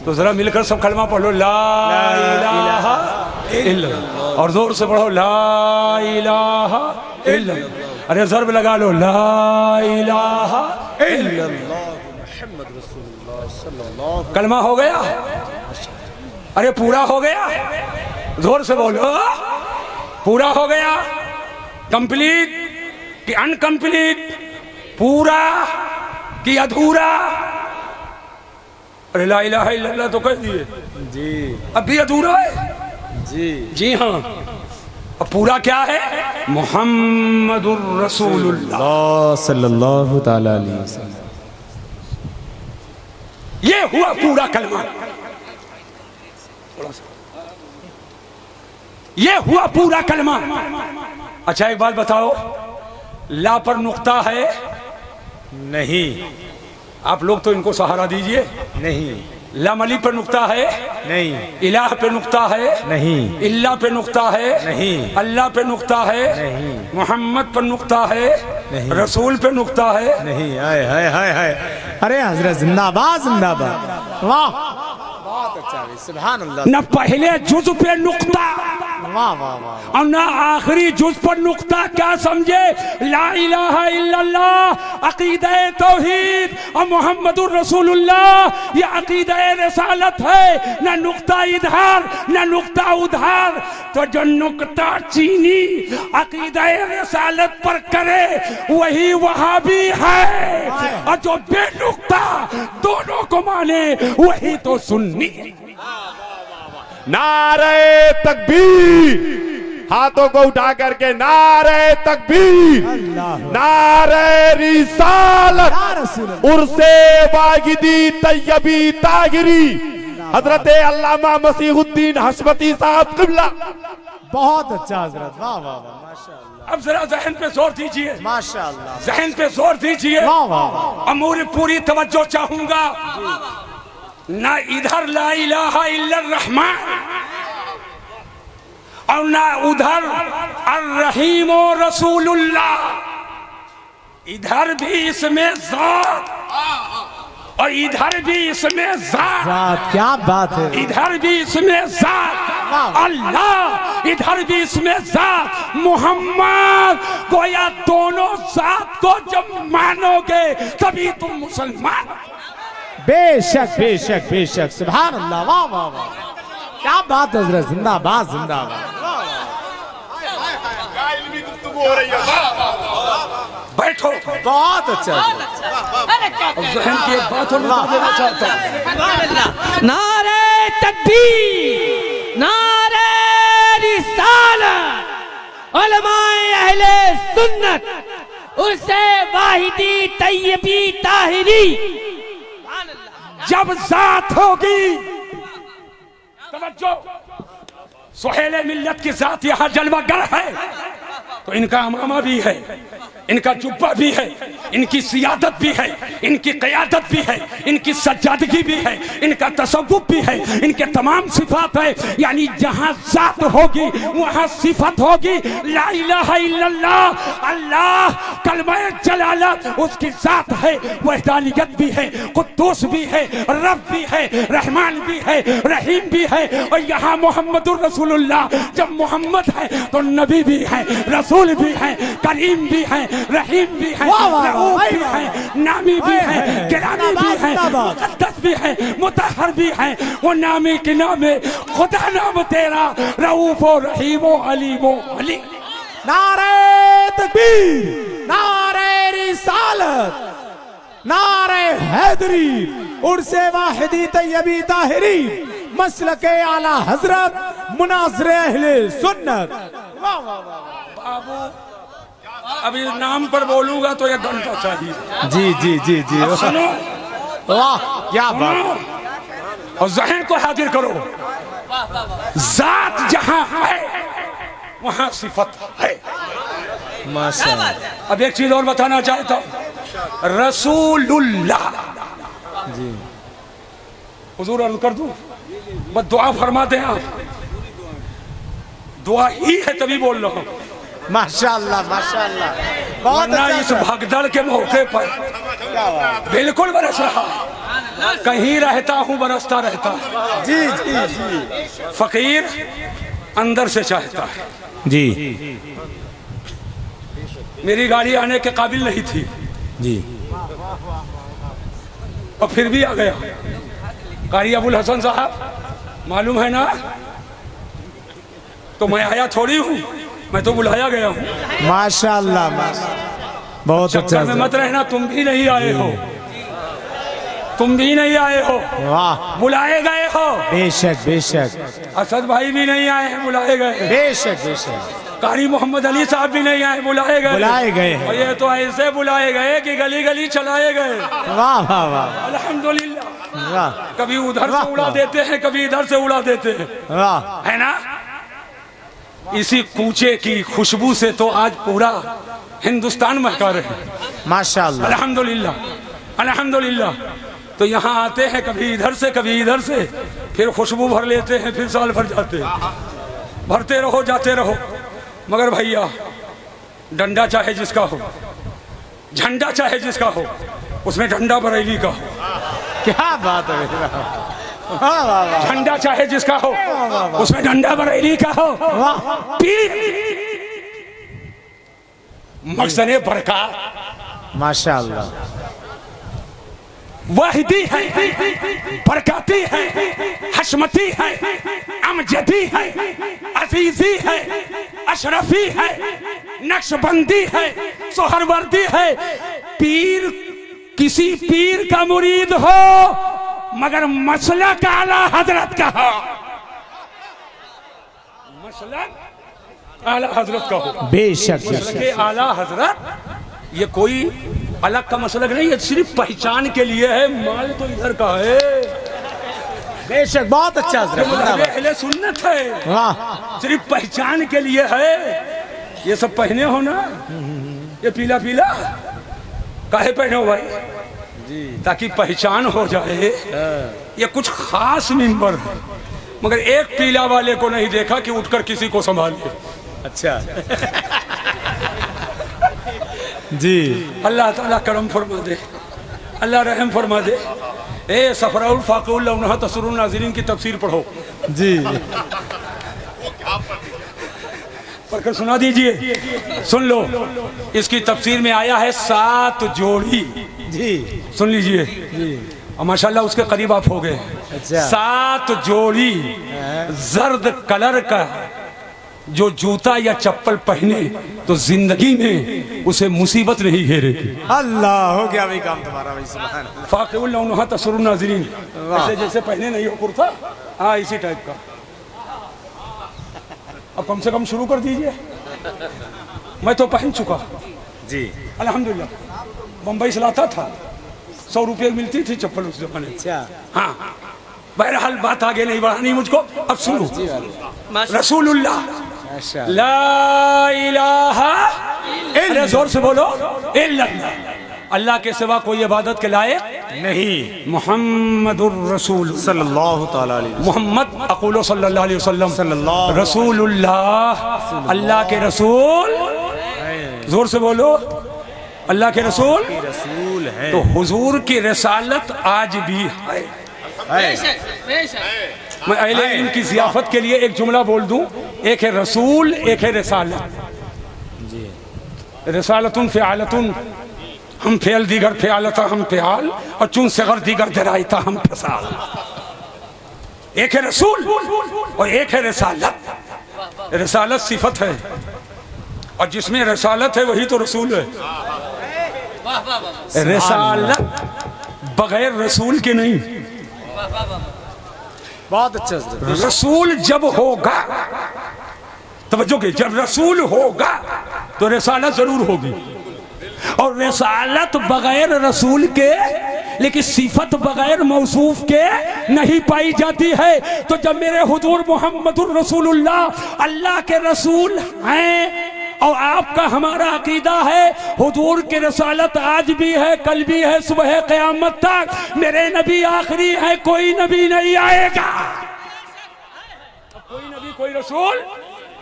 C: तो जरा मिलकर सब कलमा पढ़ लो, ला इलाहा इल्लल्लाह, और जोर से पढ़ो ला इलाहा इल्लल्लाह। अरे ज़र्ब लगा लो, ला इलाहा इल्लल्लाह। कलमा हो गया? अरे पूरा हो गया? जोर से बोलो, पूरा हो गया? कंप्लीट कि अनकंप्लीट? पूरा कि अधूरा? अरे ला इलाहा इल्लल्लाह तो कह दिए
D: जी,
C: अभी अधूरा है।
D: जी,
C: जी हाँ, अब पूरा क्या है? मुहम्मदुर रसूलुल्लाह
D: सल्लल्लाहु ताला अलैहि वसल्लम।
C: ये हुआ पूरा कलमा, ये हुआ पूरा कलमा। अच्छा एक बात बताओ, ला पर नुक्ता है?
D: नहीं,
C: आप लोग तो इनको सहारा दीजिए।
D: नहीं,
C: लाम अली पर नुक्ता है?
D: नहीं,
C: इलाह पे नुक्ता है?
D: नहीं,
C: इल्ला पे नुक्ता है?
D: नहीं,
C: अल्लाह पे नुक्ता है?
D: नहीं,
C: मोहम्मद पर नुक्ता है?
D: नहीं,
C: रसूल पे नुक्ता है?
D: नहीं। हाय हाय हाय हाय, अरे हजरत जिंदाबाद जिंदाबाद, वाह, बहुत अच्छा, सुभान अल्लाह,
C: न पहले जुज पे नुक्ता
D: वाह वाह वाह,
C: और ना आखिरी जुज पर नुक्ता। क्या समझे? ला इलाहा इल्लल्लाह अकीदा तौहीद और मोहम्मदुर रसूलुल्लाह ये अकीदा रिसालत है, ना नुक्ता इधर ना नुक्ता उधर। तो जो नुक्ता चीनी अकीदा रिसालत पर करे वही वहाबी है, और जो बेनुक्ता दोनों को माने वही तो सुन्नी है।
F: नारे तकबीर, हाथों को उठा करके नारे तकबीर, नारे रिसालत, उर्से वागिदी तैयबी ताहिरी, हजरत अल्लामा मसीहुद्दीन हशमती साहब क़िबला
D: बहुत अच्छा हजरत, वाह वाह वाह, माशाअल्लाह
C: अब जरा जहन पे जोर दीजिए,
D: माशाअल्लाह,
C: जहन पे जोर दीजिए।
D: वाह वाह वाह,
C: और मेरी पूरी तवज्जो चाहूंगा, ना इधर ला इलाहा इल्लर रहमान और ना उधर अर्रहीम और रसूलुल्लाह। इधर भी इसमें जात और इधर भी इसमें जात,
D: जात, क्या बात है,
C: इधर भी इसमें जात अल्लाह, इधर भी इसमें जात मोहम्मद। गोया दोनों जात को जब मानोगे तभी तुम मुसलमान।
D: बेशक बेशक बेशक, सुभान अल्लाह, वाह वाह वाह, क्या बात है हजरत, जिंदाबाद जिंदाबाद,
C: बैठो।
D: बहुत अच्छा,
C: जहन की एक बात और बता देना चाहता हूं।
E: नारे तकबीर, नारे रिसालत, उलमाए अहले सुन्नत, उर्से वाहिदी तैयबी ताहिरी।
C: जब जात होगी, तवज्जो, सुहेले मिल्लत की जात यहाँ जलवागर है, तो इनका अमामा भी है, इनका जुब्बा भी है, इनकी सियादत भी है, इनकी क़यादत भी है, इनकी सज्जादगी भी है, इनका तसव्वुफ भी है, इनके तमाम सिफात है। यानी जहाँ जात होगी वहाँ सिफत होगी। ला इलाहा इल्लल्लाह, अल्लाह कलमा जलालत उसकी जात है, वहदानियत भी है, कुद्दूस भी है, रब भी है, रहमान भी है, रहीम भी है। और यहाँ मोहम्मदुर रसूलुल्लाह, जब मोहम्मद है तो नबी भी है, रसूल भी है, करीम भी है, रहीम भी है, रऊफ भी है, नामी भी है, गिरामी भी है, मुक़द्दस भी है, मुतहर भी है। वो नामी के नामे खुदा नाम तेरा, रऊफ ओ रहीम ओ अलीम ओ अली।
D: नारे तकबीर, नारे रिसालत, नारे हैदरी, उर्से वाहिदी तैयबी ताहिरी, मसलके आला हजरत, मुनाज़िर अहले सुन्नत। वाह वाह वाह,
C: बाबू अभी नाम पर बोलूंगा तो 1 घंटा चाहिए।
D: जी जी जी जी,
C: अब सुनो,
D: वाह क्या बात,
C: सुनो और जहन को हाजिर करो। जात जहां है वहां सिफत है।
D: माशाअल्लाह,
C: अब एक चीज और बताना चाहता हूं, रसूलुल्लाह
D: जी,
C: हुजूर अर्ज कर दूं, बस दुआ फरमा दें आप। दुआ ही है तभी बोल रहा हूं,
D: माशाअल्लाह माशाअल्लाह, बहुत
C: वरना
D: अच्छा
C: इस भगदड़ के मौके पर बिल्कुल बरस रहा, कहीं रहता हूं बरसता रहता है।
D: जी जी जी,
C: फकीर अंदर से चाहता है।
D: जी
C: मेरी गाड़ी आने के काबिल नहीं थी
D: जी,
C: और फिर भी आ गया। कारी अबुल हसन साहब, मालूम है ना, तो मैं आया थोड़ी हूँ, मैं तो बुलाया गया हूँ।
D: माशाअल्लाह बहुत अच्छा,
C: चक्कर में मत रहना, तुम भी नहीं आए हो, तुम भी नहीं आए हो,
D: वाह,
C: बुलाए गए हो।
D: बेशक बेशक,
C: असद भाई भी नहीं आए हैं, बुलाए गए।
D: बेशक बेशक,
C: कारी मोहम्मद अली साहब भी नहीं आए, बुलाए गए।
D: बुलाए गए हैं।
C: और ये तो ऐसे बुलाए गए कि गली गली चलाए गए।
D: वाह वाह वाह,
C: अल्हम्दुलिल्लाह,
D: वाह
C: कभी उधर
D: वाह,
C: से उड़ा
D: वाह।
C: देते हैं, कभी इधर से उड़ा देते हैं,
D: वाह,
C: है ना। इसी कूचे की खुशबू से तो आज पूरा हिंदुस्तान महका रहे हैं।
D: माशाअल्लाह,
C: अल्हम्दुलिल्लाह, अल्हम्दुलिल्लाह। तो यहाँ आते हैं कभी इधर से कभी इधर से, फिर खुशबू भर लेते हैं, फिर साल भर जाते हैं, भरते रहो जाते रहो। मगर भैया, डंडा चाहे जिसका हो, झंडा चाहे जिसका हो, उसमें डंडा बरेली का हो।
D: क्या बात है, वाह वाह वाह,
C: झंडा चाहे जिसका हो, उसमें डंडा बरेली का हो।
D: वाह,
C: पीर मकसद बरका
D: माशाअल्लाह,
C: वाहिदी है, बरकती है, हशमती है, अमजदी है, अजीजी है, अशरफी है, नक्शबंदी है, सोहरवर्दी है। पीर किसी पीर का मुरीद हो मगर मसलक आला हजरत का हो, मसलक आला हजरत का हो।
D: बेशक
C: मसलक
D: बेशक,
C: आला हजरत ये कोई अलग का मसलक नहीं है, सिर्फ पहचान के लिए है। माल तो इधर का है,
D: बेशक बहुत अच्छा हजरत जिंदाबाद।
C: अहले सुन्नत है,
D: वाह
C: सिर्फ पहचान के लिए है। ये सब पहने हो ना, ये पीला पीला काहे पहने हो भाई? जी, ताकि पहचान हो जाए। ये कुछ खास मिंबर है, मगर एक पीला वाले को नहीं देखा कि उठकर किसी को संभाले।
D: अच्छा जी
C: अल्लाह ताला करम फरमा दे, अल्लाह रहम फरमा दे। ए सफराउल फाकुल लौनहा तसरुल नाज़रीन की तफसीर पढ़ो
D: जी
C: पढ़कर सुना दीजिए, सुन लो। इसकी तफसीर में आया है 7 जोड़ी।
D: जी
C: सुन लीजिए और माशाल्लाह उसके करीब आप हो गए।
D: अच्छा।
C: 7 जोड़ी जर्द कलर का जो जूता या चप्पल पहने तो जिंदगी में उसे मुसीबत नहीं घेरेगी।
D: अल्लाह हो गया भाई काम तुम्हारा भाई, सुभान।
C: फाक़िउल लौनहा तसरुल नाज़रीन, ऐसे जैसे पहने नहीं हो कुर्ता, हाँ इसी टाइप का। अब कम से कम शुरू कर दीजिए। मैं तो पहन चुका
D: जी
C: अल्हम्दुलिल्लाह। बम्बई से लाता था, 100 रुपये मिलती थी चप्पल उस जमाने में।
D: अच्छा
C: हाँ, बहरहाल बात आगे नहीं बढ़ानी मुझको। अब सुनो,
E: माशा-
C: रसूलुल्लाह
D: अच्छा
C: ला इलाहा, अरे जोर से बोलो, इल्लल्लाह, अल्लाह के सिवा कोई इबादत के लायक
D: नहीं।
C: मुहम्मदुर रसूल
D: सल्लल्लाहु ताला अलैहि वसल्लम।
C: मोहम्मद अक़ूलो सल्लल्लाहु अलैहि वसल्लम
D: सल्लल्लाहु
C: रसूलुल्लाह, अल्लाह के रसूल। जोर से बोलो, अल्लाह के रसूल।
D: रसूल है
C: तो हुजूर की रसालत आज भी है।
E: बेशक, बेशक।
C: मैं अहले इल्म की ज़ियाफत के लिए एक जुमला बोल दूं, एक है रसूल, एक है रसालत। रसालतुन फ़िआलतुन, हम फ़ेल दीगर फ़िआलता हम फ़िआल, और चुन सगर दीगर दराइता हम फसाल। एक है रसूल और एक है रसालत। रसालत सिफत है, और जिसमें रसालत है वही तो रसूल है।
E: वाह वाह वाह,
C: रसालत बगैर रसूल के नहीं।
D: बहुत अच्छा हजरत।
C: रसूल जब होगा, तवज्जो के, जब रसूल होगा तो रसालत जरूर होगी। और रसालत बगैर रसूल के, लेकिन सिफत बगैर मौसूफ के नहीं पाई जाती है। तो जब मेरे हुजूर मोहम्मदुर रसूलुल्लाह अल्लाह के रसूल हैं, और आपका हमारा अकीदा है हुजूर की रसालत आज भी है, कल भी है, सुबह क़यामत तक। मेरे नबी आखिरी है, कोई नबी नहीं आएगा। कोई नबी कोई रसूल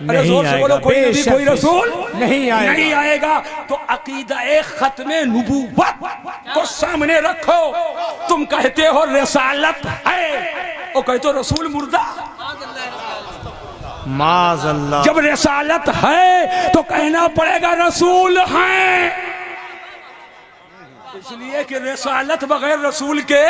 D: नहीं
C: जोर से बोलो,
D: आएगा।
C: कोई नबी
D: बेशक,
C: कोई रसूल
D: नहीं आएगा।
C: नहीं आएगा। तो अकीदा खत्मे नबूवत को सामने रखो। तुम कहते हो रसालत है, और कहते हो रसूल मुर्दा।
D: माज़अल्लाह।
C: जब रसालत है तो कहना पड़ेगा रसूल हैं, इसलिए कि रसालत बगैर रसूल के,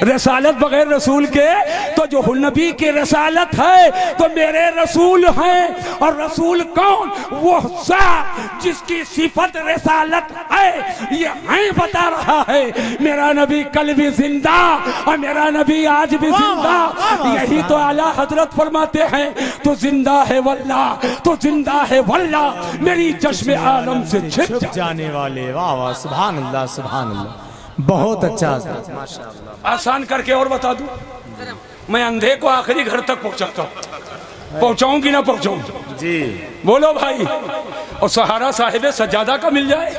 C: रसालत बगैर रसूल के, तो जो नबी की रसालत है तो मेरे रसूल हैं। और रसूल कौन? वो ज़ात जिसकी सिफत रसालत है। ये है बता रहा है, मेरा नबी कल भी जिंदा और मेरा नबी आज भी जिंदा। यही तो आला हजरत फरमाते हैं, तो जिंदा है वल्लाह, तो जिंदा है वल्लाह, मेरी चश्मे आलम से छिप
D: छुप जाने वाले। वाह वाह, सुभान अल्लाह सुभान अल्लाह। बहुत अच्छा हजरत, माशाअल्लाह।
C: आसान करके और बता दूं, मैं अंधे को आखिरी घर तक पहुंचाता हूं। पहुंचाऊं कि ना पहुंचाऊं?
D: जी
C: बोलो भाई। और सहारा साहिब सज्जादा का मिल जाए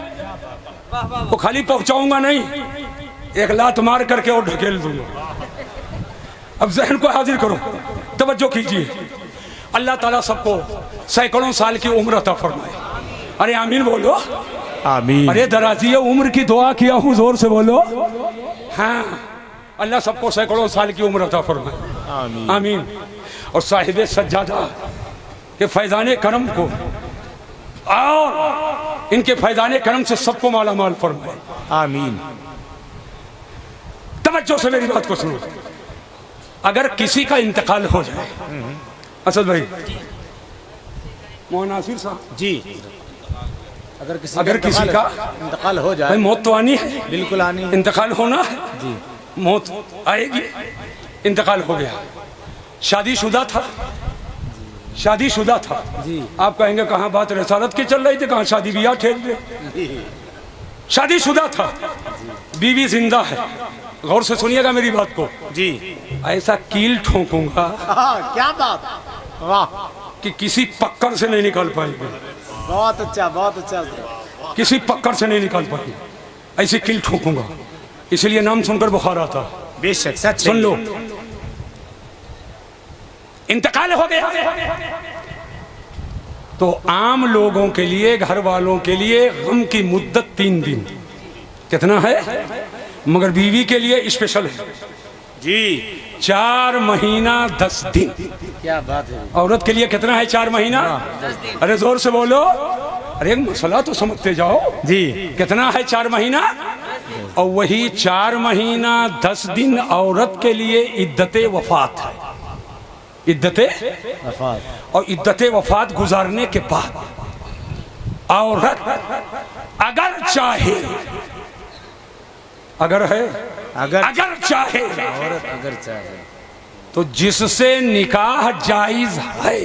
C: वो खाली पहुंचाऊंगा नहीं, एक लात मार करके और ढकेल दूंगा। अब जहन को हाजिर करो, तवज्जो कीजिए। अल्लाह ताला सबको सैकड़ों साल की उम्र अता फरमाए। अरे आमीन बोलो।
D: आमीन।
C: अरे दराजी उम्र की दुआ किया हूँ, जोर से बोलो। हाँ, अल्लाह सबको सैकड़ों साल की उम्र अता फरमाए।
D: आमीन
C: आमीन। और साहिब सज्जादा के फैजाने करम को और इनके फैजाने करम से सबको माला माल फरमाए।
D: आमीन।
C: तवज्जो से मेरी बात को सुनो। अगर किसी का इंतकाल हो जाए, असद भाई, मोहन नासिर साहब
D: जी,
C: अगर किसी का
D: इंतकाल हो
C: भाई,
D: जाए,
C: मौत तो आनी है,
D: बिल्कुल आनी है।
C: इंतकाल होना है
D: जी
C: मौत आएगी। इंतकाल हो गया, शादीशुदा था, शादीशुदा था।
D: जी।
C: आप कहेंगे कहाँ बात रसालत की चल रही थी, कहाँ शादी ब्याह ठेल दे। शादीशुदा था, बीवी जिंदा है। गौर से सुनिएगा मेरी बात को
D: जी।
C: ऐसा कील ठोकूंगा
D: क्या बात, वाह,
C: कि किसी पक्कर से नहीं निकल पाएगी,
D: बहुत अच्छा, बहुत अच्छा।
C: किसी पक्कर से नहीं निकल पाएगी, ऐसी कील ठोकूंगा। इसलिए नाम सुनकर बुखार आता।
D: बेशक सच।
C: सुन लो, इंतकाल हो गया तो आम लोगों के लिए, घर वालों के लिए गम की मुद्दत 3 दिन। कितना है? मगर बीवी के लिए स्पेशल है
D: जी,
C: 4 महीना 10 दिन।
D: क्या बात है।
C: औरत के लिए कितना है 4 महीना? अरे जोर से बोलो, अरे मसला तो समझते जाओ
D: जी।
C: कितना है 4 महीना? और वही 4 महीना 10 दिन औरत के लिए इद्दते वफात है। इद्दते और इद्दते वफात गुजारने के बाद औरत अगर चाहे, अगर है, अगर चाहे,
D: औरत अगर चाहे
C: तो जिससे निकाह जायज है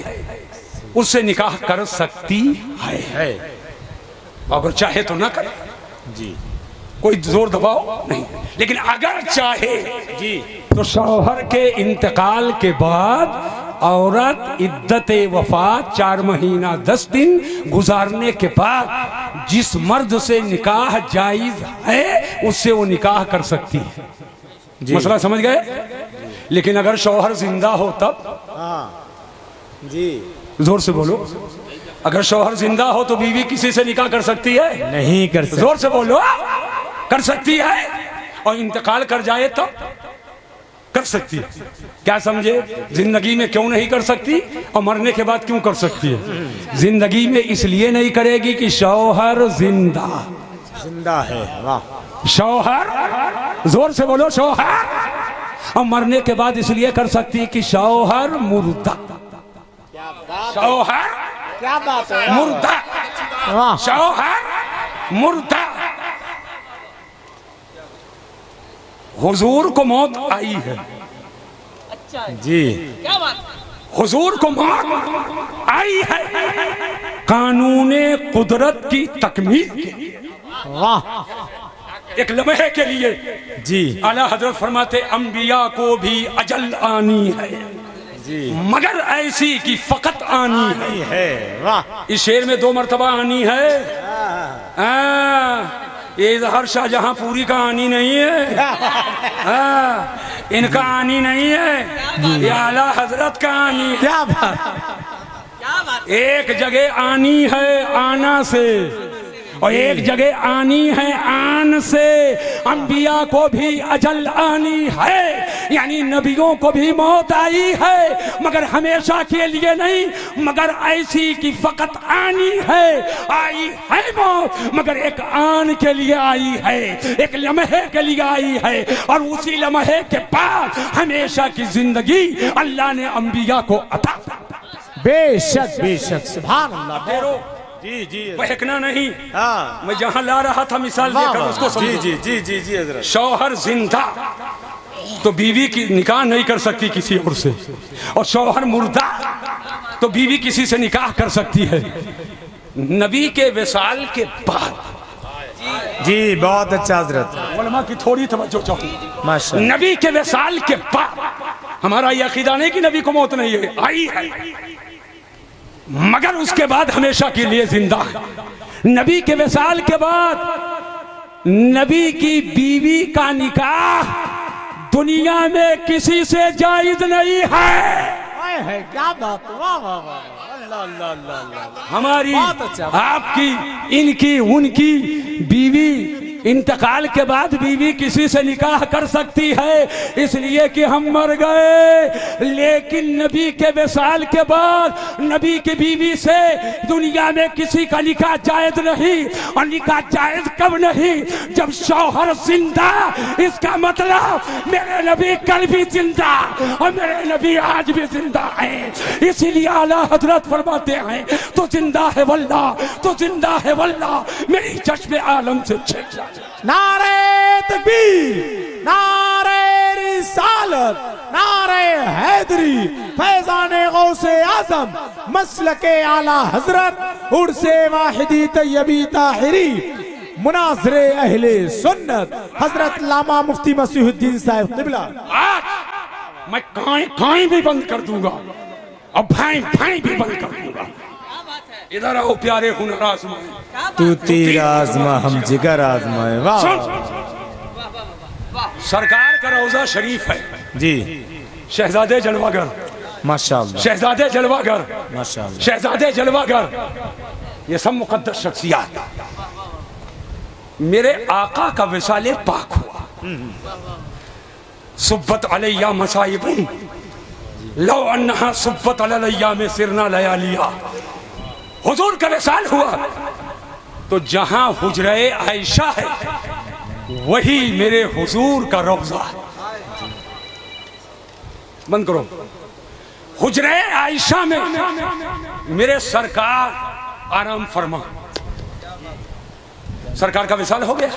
C: उससे निकाह कर सकती है। अगर चाहे तो ना करे
D: जी,
C: कोई जोर दबाव नहीं, लेकिन अगर चाहे
D: जी
C: तो शौहर के इंतकाल के बाद औरत इद्दते वफात 4 महीना 10 दिन गुजारने के बाद जिस मर्द से निकाह जायज है उससे वो निकाह कर सकती है। मसला समझ गए? लेकिन अगर शौहर जिंदा हो तब,
D: हाँ जी,
C: जोर से बोलो, अगर शौहर जिंदा हो तो बीवी किसी से निकाह कर सकती है?
D: नहीं कर सकते।
C: जोर से बोलो, कर सकती है। और इंतकाल कर जाए तो कर सकती है। क्या समझे? जिंदगी में क्यों नहीं कर सकती और मरने के बाद क्यों कर सकती है? जिंदगी में इसलिए नहीं करेगी कि शौहर जिंदा
D: है। वाह,
C: शौहर, जोर से बोलो, शौहर। और मरने के बाद इसलिए कर सकती है कि शौहर मुर्दा। शौहर
D: क्या बात है,
C: मुर्दा,
D: वाह,
C: शौहर मुर्दा। हुजूर को मौत आई है
D: जी,
E: क्या बात।
C: हुजूर को मौत आई है कानूने कुदरत की तकमील के लिए,
D: वाह,
C: एक लम्हे के लिए।
D: जी
C: आला हजरत फरमाते अंबिया को भी अजल आनी है
D: जी,
C: मगर ऐसी कि फकत आनी
D: है। वाह,
C: इस शेर में 2 मरतबा आनी है। ये इजहार शाहजहां पूरी का आनी नहीं है, इनका आनी नहीं है, ये आला हजरत का आनी है।
D: क्या बात,
E: क्या बात।
C: एक जगह आनी है आना से और एक जगह आनी है आन से। अंबिया को भी अजल आनी है, यानी नबियों को भी मौत आई है मगर हमेशा के लिए नहीं, मगर ऐसी कि फकत आनी है। आई है मौत मगर एक आन के लिए आई है, एक लम्हे के लिए आई है। और उसी लम्हे के बाद हमेशा की जिंदगी अल्लाह ने अंबिया को अता।
D: बेशक बेशक, सुभान अल्लाह। जी जी,
C: बहकना नहीं,
D: हाँ,
C: मैं जहां ला रहा था मिसाल देकर उसको समझो।
D: जी जी जी जी हजरत।
C: शौहर जिंदा तो बीवी की निकाह नहीं कर सकती किसी और से, और शौहर मुर्दा तो बीवी किसी से निकाह कर सकती है। नबी के विसाल के बाद,
D: जी बहुत अच्छा हजरत,
C: उलमा की थोड़ी तवज्जो चाहूँ।
D: माशाअल्लाह।
C: नबी के विसाल के बाद हमारा यह अकीदा नहीं कि नबी को मौत नहीं है, आई है मगर उसके बाद हमेशा के लिए जिंदा है। नबी के विसाल के बाद नबी की बीवी का निकाह दुनिया में किसी से जायज नहीं है।
D: क्या बात, वाह वाह वाह, अल्लाह अल्लाह अल्लाह।
C: हमारी,
D: बहुत अच्छा।
C: आपकी, इनकी, उनकी बीवी इंतकाल के बाद बीवी किसी से निकाह कर सकती है इसलिए कि हम मर गए। लेकिन नबी के विसाल के बाद नबी की बीवी से दुनिया में किसी का निकाह जायज नहीं। और निकाह जायज कब नहीं? जब शौहर जिंदा। इसका मतलब मेरे नबी कल भी जिंदा और मेरे नबी आज भी जिंदा है। इसीलिए आला हजरत फरमाते हैं तो जिंदा है वल्लाह, तो जिंदा है वल्लाह, मेरी चश्मे आलम से छिप।
D: नारे तकबीर, नारे रिसालत, नारे हैदरी, फैजाने गौसे आजम, मसलके आला हजरत, उर्से वाहिदी तैयबी ताहिरी। मुनाजरे अहले सुन्नत हजरत लामा मुफ्ती मसीहुद्दीन साहब क़िबला।
C: आज मैं काई भी बंद कर दूंगा और भाई भी बंद कर दूंगा। इधर आओ प्यारे हुनर आजमाए,
D: तू तीर आजमा हम जिगर आजमाए। वाह
C: सुन, सरकार का रोजा शरीफ है
D: जी,
C: शहजादे जलवागर,
D: माशाअल्लाह
C: शहजादे जलवागर,
D: माशाअल्लाह।
C: शहजादे जलवागर, ये सब मुकद्दस शख्सियात। मेरे आका का विसाले पाक हुआ, सुब्बत अलैया मसाइबुन लौ अन्नहा सुब्बत अलैया में सिरना लयालिया। हुजूर का विसाल हुआ तो जहां हुजरे आयशा है वही मेरे हुजूर का रोजा है। बंद करो। हुजरे आयशा में मेरे सरकार आराम फरमा। सरकार का विसाल हो गया।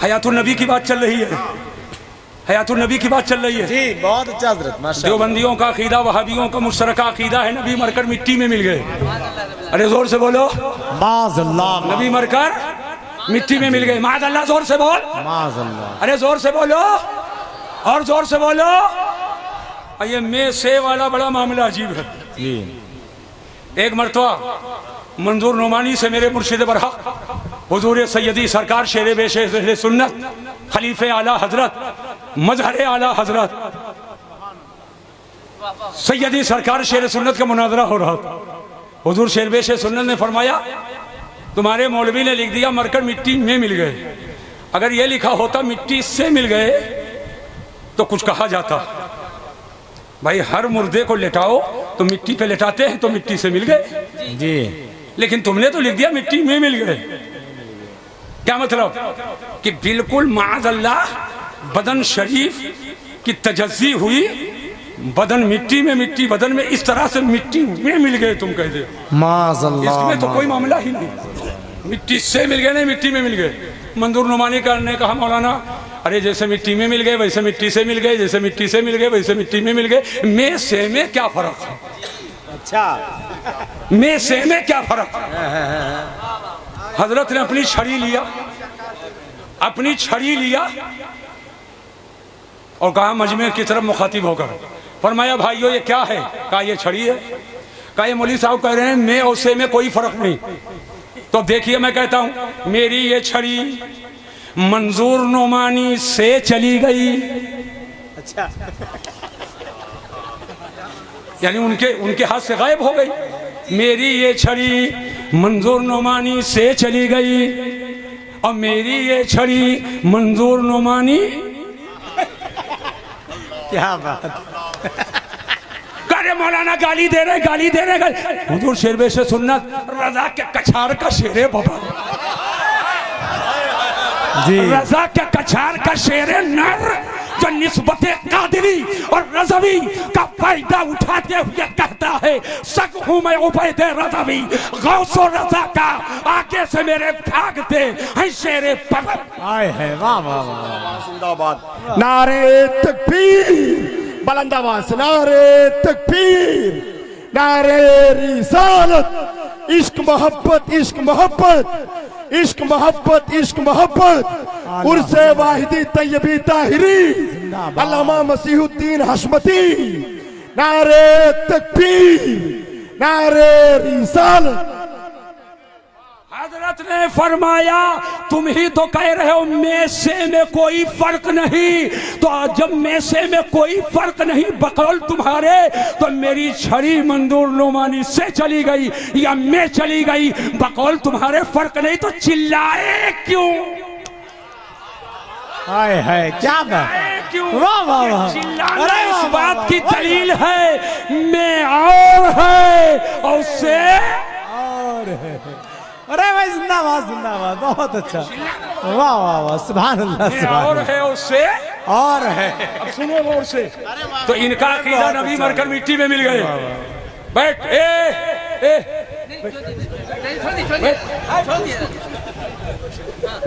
C: हयातुन नबी की बात चल रही है, हयातुन नबी की बात चल रही है
D: जी, बहुत अच्छा हजरत माशाअल्लाह।
C: देवबंदियों का अकीदा, वहाबियों का मुश्तरका अकीदा है नबी मरकर मिट्टी में मिल गए। अरे जोर से बोलो,
D: माज़अल्लाह,
C: नबी मरकर मिट्टी में मिल गए। माज़अल्लाह, जोर से बोल।
D: माज़अल्लाह।
C: अरे जोर से बोलो और जोर से बोलो। ये में से वाला बड़ा मामला अजीब है
D: जी।
C: एक मरतबा मंजूर नोमानी से मेरे मुर्शिद बरहक हुजूर सैयदी सरकार शेरे बेशे सुन्नत खलीफे आला हजरत मजहर आला हजरत सैयदी सरकार शेर सुन्नत का मुनाजरा हो रहा था। हुजूर शेर बेशे सुन्नत ने फरमाया तुम्हारे मौलवी ने लिख दिया मरकर मिट्टी में मिल गए। अगर ये लिखा होता मिट्टी से मिल गए तो कुछ कहा जाता। भाई हर मुर्दे को लेटाओ तो मिट्टी पे लेटाते हैं तो मिट्टी से मिल गए
D: जी,
C: लेकिन तुमने तो लिख दिया मिट्टी में मिल गए। क्या मतलब कि बिल्कुल माअज़ल्लाह बदन शरीफ की तजस्सी हुई, बदन मिट्टी में, मिट्टी बदन में, इस तरह से मिट्टी में मिल गए तुम कहते हो।
D: माज़अल्लाह।
C: इसमें तो कोई मामला ही नहीं, मिट्टी से मिल गए नहीं मिट्टी में मिल गए। मंजूर नुमानी ने कहा मौलाना अरे जैसे मिट्टी में मिल गए वैसे मिट्टी से मिल गए, जैसे मिट्टी से मिल गए वैसे मिट्टी में मिल गए, में से में क्या फर्क है?
D: अच्छा,
C: में से में क्या फर्क है? हजरत ने अपनी छड़ी लिया, अपनी छड़ी लिया और कहा मजमे की तरफ मुखातिब होकर फरमाया भाइयों ये क्या है? कहा ये छड़ी है। कहा ये मौलवी साहब कह रहे हैं में और से में कोई फर्क नहीं। तो देखिए मैं कहता हूं मेरी ये छड़ी मंजूर नोमानी से चली गई।
D: अच्छा,
C: यानी उनके हाथ से गायब हो गई। मेरी ये छड़ी मंजूर नोमानी से चली गई और मेरी ये छड़ी मंजूर नोमानी
D: क्या बात।
C: अरे मौलाना गाली दे रहे हुजूर शेरबे से सुन्नत रजा के कछार का शेरे बाबा
D: जी,
C: रजा के कछार का शेरे नर जो निस्बते कादरी और रज़वी का फायदा उठाते हुए कहता है सक हूँ मैं उबैद रज़वी गौसो रजा का आगे से मेरे भागते हैं शेरे पवन।
D: आए है, वाह वाह वाह।
F: जिंदाबाद। नारे तकबीर, बुलंद आवाज से नारे तकबीर, नारे रिसालत। इश्क मोहब्बत, इश्क मोहब्बत, इश्क मोहब्बत, इश्क मोहब्बत। उर्से वाहिदी तैयबी ताहिरी अल्लामा मसीहुद्दीन हशमती। नारे तकबीर, नारे रिसालत।
C: हजरत ने फरमाया तुम ही तो कह रहे हो में से में कोई फर्क नहीं, तो जब में से में कोई फर्क नहीं बकौल तुम्हारे तो मेरी छड़ी मंजूर नोमानी से चली गई या मैं चली गई, बकौल तुम्हारे फर्क नहीं तो चिल्लाए क्यों?
D: आए है, क्या बात।
C: क्यों?
D: वाह वाह वाह।
C: चिल्लाना
D: अरे
C: इस
D: वाह,
C: बात
D: वाह,
C: की
D: वाह।
C: दलील है मैं और है और उससे
D: और है। अरे भाई जिंदाबाद जिंदाबाद, बहुत अच्छा। वाह वाह वाह, सुभान अल्लाह,
C: मैं
D: सुभान
C: और
D: अल्लाह।
C: है उससे
D: और है।
C: अब सुनो गौर से। तो इनका अकीदा नबी मरकर मिट्टी में मिल गए। बैठ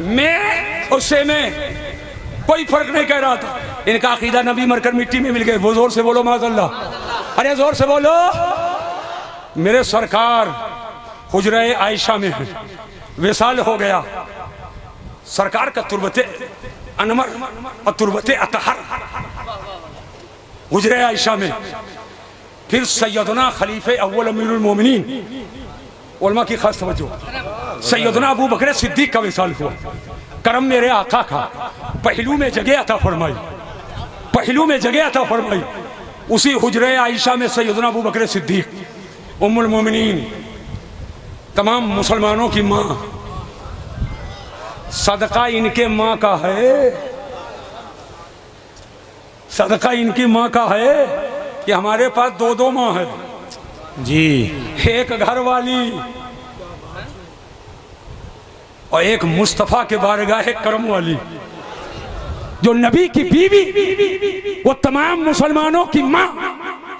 C: मैं उससे में कोई फर्क नहीं कह रहा था। इनका अकीदा नबी मरकर मिट्टी में मिल गए। वो जोर से बोलो माज़अल्लाह, अरे जोर से बोलो। मेरे सरकार हुजरे आयशा में है, विसाल हो गया। सरकार का तुरबते अनमर और तुरबते अतहर हुजरे आयशा में, फिर सैयदना खलीफे अव्वल अमीरुल मोमिनीन उलमा की खास तवज्जो, सैयदना अबू बकर सिद्दीक का विसाल हुआ। करम मेरे आका का पहलू में जगह अता फरमाई, पहलू में जगह अता फरमाई। उसी हुजरे आयशा में सैयदना अबू बकर सिद्दीक उम्मुल मोमिनीन, तमाम मुसलमानों की माँ, सदका इनके माँ का है, सदका इनकी माँ का है कि हमारे पास दो दो माँ है
D: जी।
C: एक घर वाली और एक मुस्तफा के बारगाह करम वाली, जो नबी की बीवी, वो तमाम मुसलमानों की माँ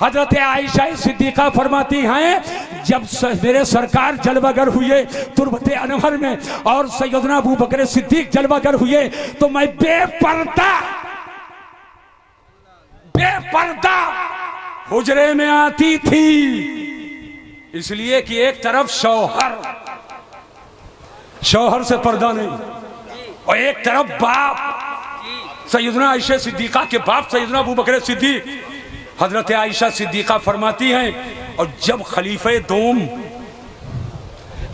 C: हजरत आयशा सिद्दीका फरमाती हैं, जब मेरे सरकार जलवागर हुए तुरबते अनवर में और सैयदना अबू बकर सिद्दीक जलवागर हुए तो मैं बेपर्दा हुजरे में आती थी, इसलिए कि एक तरफ शौहर से पर्दा नहीं और एक तरफ बाप सैयदना आयशा सिद्दीका के बाप सैयदना अबू बकर सिद्दीक। हजरत आयशा सिद्दीका फरमाती हैं, और जब खलीफे दोम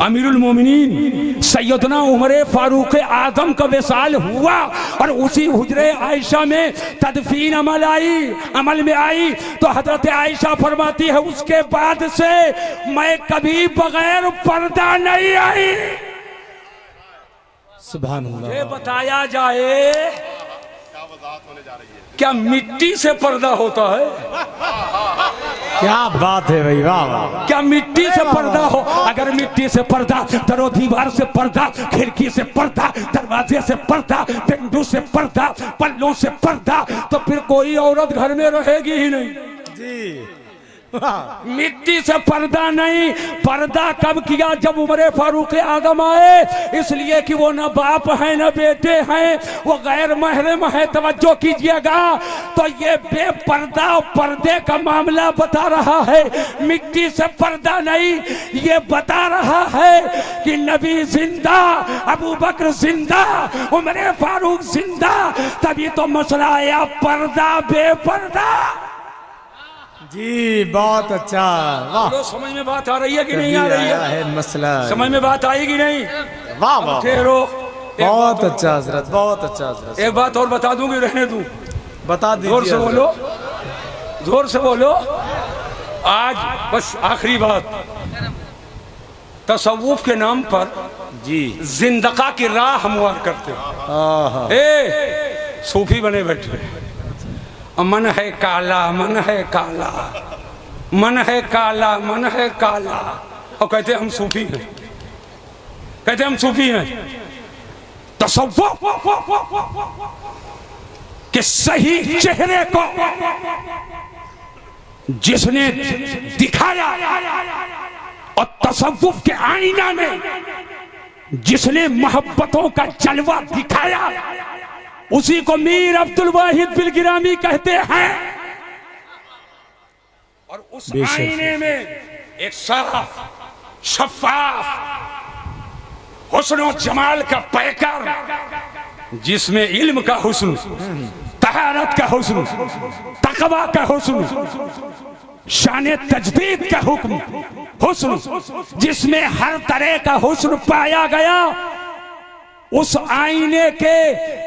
C: अमीरुल मोमिनीन सैयदना उमर फारूक आदम का विसाल हुआ और उसी हुजरे आयशा में तदफीन अमल में आई, तो हजरत आयशा फरमाती है उसके बाद से मैं कभी बगैर पर्दा नहीं आई।
D: सुभान अल्लाह।
C: ये बताया जाए क्या मिट्टी से पर्दा होता है?
D: क्या बात है भाई, वाह वाह।
C: क्या मिट्टी से पर्दा हो? अगर मिट्टी से पर्दा, दरो दीवार से पर्दा, खिड़की से पर्दा, दरवाजे से पर्दा, विंडो से पर्दा, पल्लों से पर्दा, तो फिर कोई औरत घर में रहेगी ही नहीं
D: जी।
C: मिट्टी से पर्दा नहीं। पर्दा कब किया? जब उमर फारूक आदम आए, इसलिए कि वो न बाप है न बेटे हैं, वो गैर महरम है। तवज्जो कीजिएगा, तो ये बेपर्दा पर्दे का मामला बता रहा है, मिट्टी से पर्दा नहीं। ये बता रहा है कि नबी जिंदा, अबू बकर जिंदा, उमर फारूक जिंदा, तभी तो मसला आया पर्दा बेपर्दा।
D: जी बहुत अच्छा, वाह।
C: तो समझ में बात आ रही है कि नहीं आ रही है?
D: मसला
C: समझ में बात आएगी नहीं?
D: वाह वाह,
C: ठहरो।
D: बहुत अच्छा हजरत, बहुत अच्छा हजरत।
C: एक बात और बता दूं कि रहने दूं?
D: बता दीजिए।
C: जोर से बोलो, जोर से बोलो। आज बस आखिरी बात, तसव्वुफ के नाम पर
D: जी
C: जिंदगा की राह हमवार करते हो। ए सूफी बने बैठे, मन है काला, मन है काला, मन है काला, मन है काला, और कहते हम सूफी हैं, कहते हम सूफी हैं। तसव्वुफ के सही चेहरे को जिसने दिखाया और तसव्वुफ के आईना में जिसने मोहब्बतों का जलवा दिखाया, उसी को मीर अब्दुल वाहिद बिलगिरामी कहते हैं। और उस आईने में एक साफ शफाफ हुस्न जमाल का पैकर, जिसमें इल्म का हुस्न, तहारत का हुस्न, तकवा का हुस्न, शान तजदीद का हुस्न, जिसमें हर तरह का हुस्न पाया गया, उस आईने के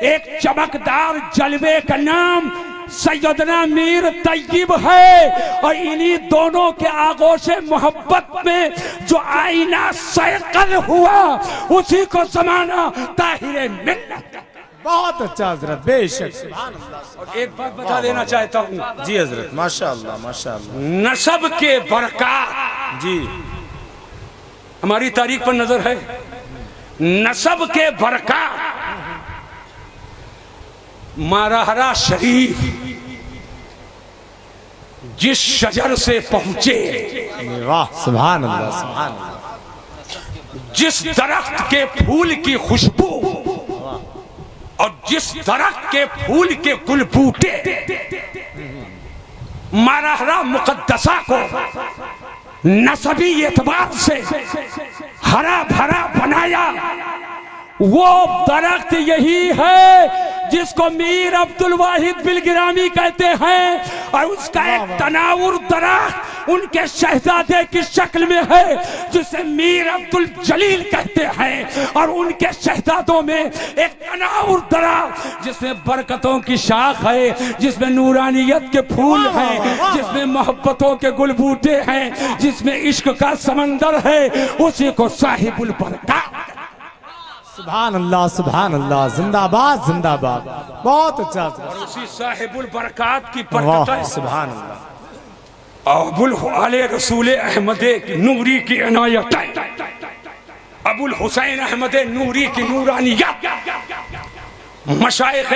C: एक चमकदार जलवे का नाम सैयदना मीर तैयब है। और इन्हीं दोनों के आगोश मोहब्बत में जो आईना सैकल हुआ, उसी को जमाना ताहिर मिल्लत।
D: बहुत अच्छा हजरत, बेशक।
C: और एक बात बता देना चाहता हूँ
D: जी हजरत, माशाअल्लाह माशाअल्लाह।
C: नसब के बरकत
D: जी,
C: हमारी तारीख पर नजर है। नसब के बरकत, मारहरा शरीफ जिस शजर से पहुंचे,
D: वाह सुभान अल्लाह, सुभान अल्लाह।
C: जिस दरख्त के फूल की खुशबू और जिस दरख्त के फूल के गुल बूटे मारहरा मुकद्दसा को नसबी एतबार से हरा भरा बनाया, वो दरख्त यही है जिसको मीर अब्दुल वाहिद बिलगिरामी कहते हैं, और उसका एक तनावुर दरख्त उनके शहजादे की शक्ल में है जिसे मीर अब्दुल जलील कहते हैं, और उनके शहजादों में एक तनावुर दरख्त जिसमें बरकतों की शाख है, जिसमें नूरानियत के फूल हैं, जिसमें मोहब्बतों के गुलबूटे हैं, जिसमें इश्क का समंदर है, उसी को साहिबुल बरकत।
D: सुभान अल्लाह, जिंदाबाद जिंदाबाद, बहुत अच्छा।
C: और उसी साहिबुल बरकत की
D: वाह,
C: बरकत
D: सुभान अल्लाह।
C: अबुल आले रसूल अहमद नूरी की इनायत, अबुल हुसैन अहमद नूरी की नूरानियत, मशाइख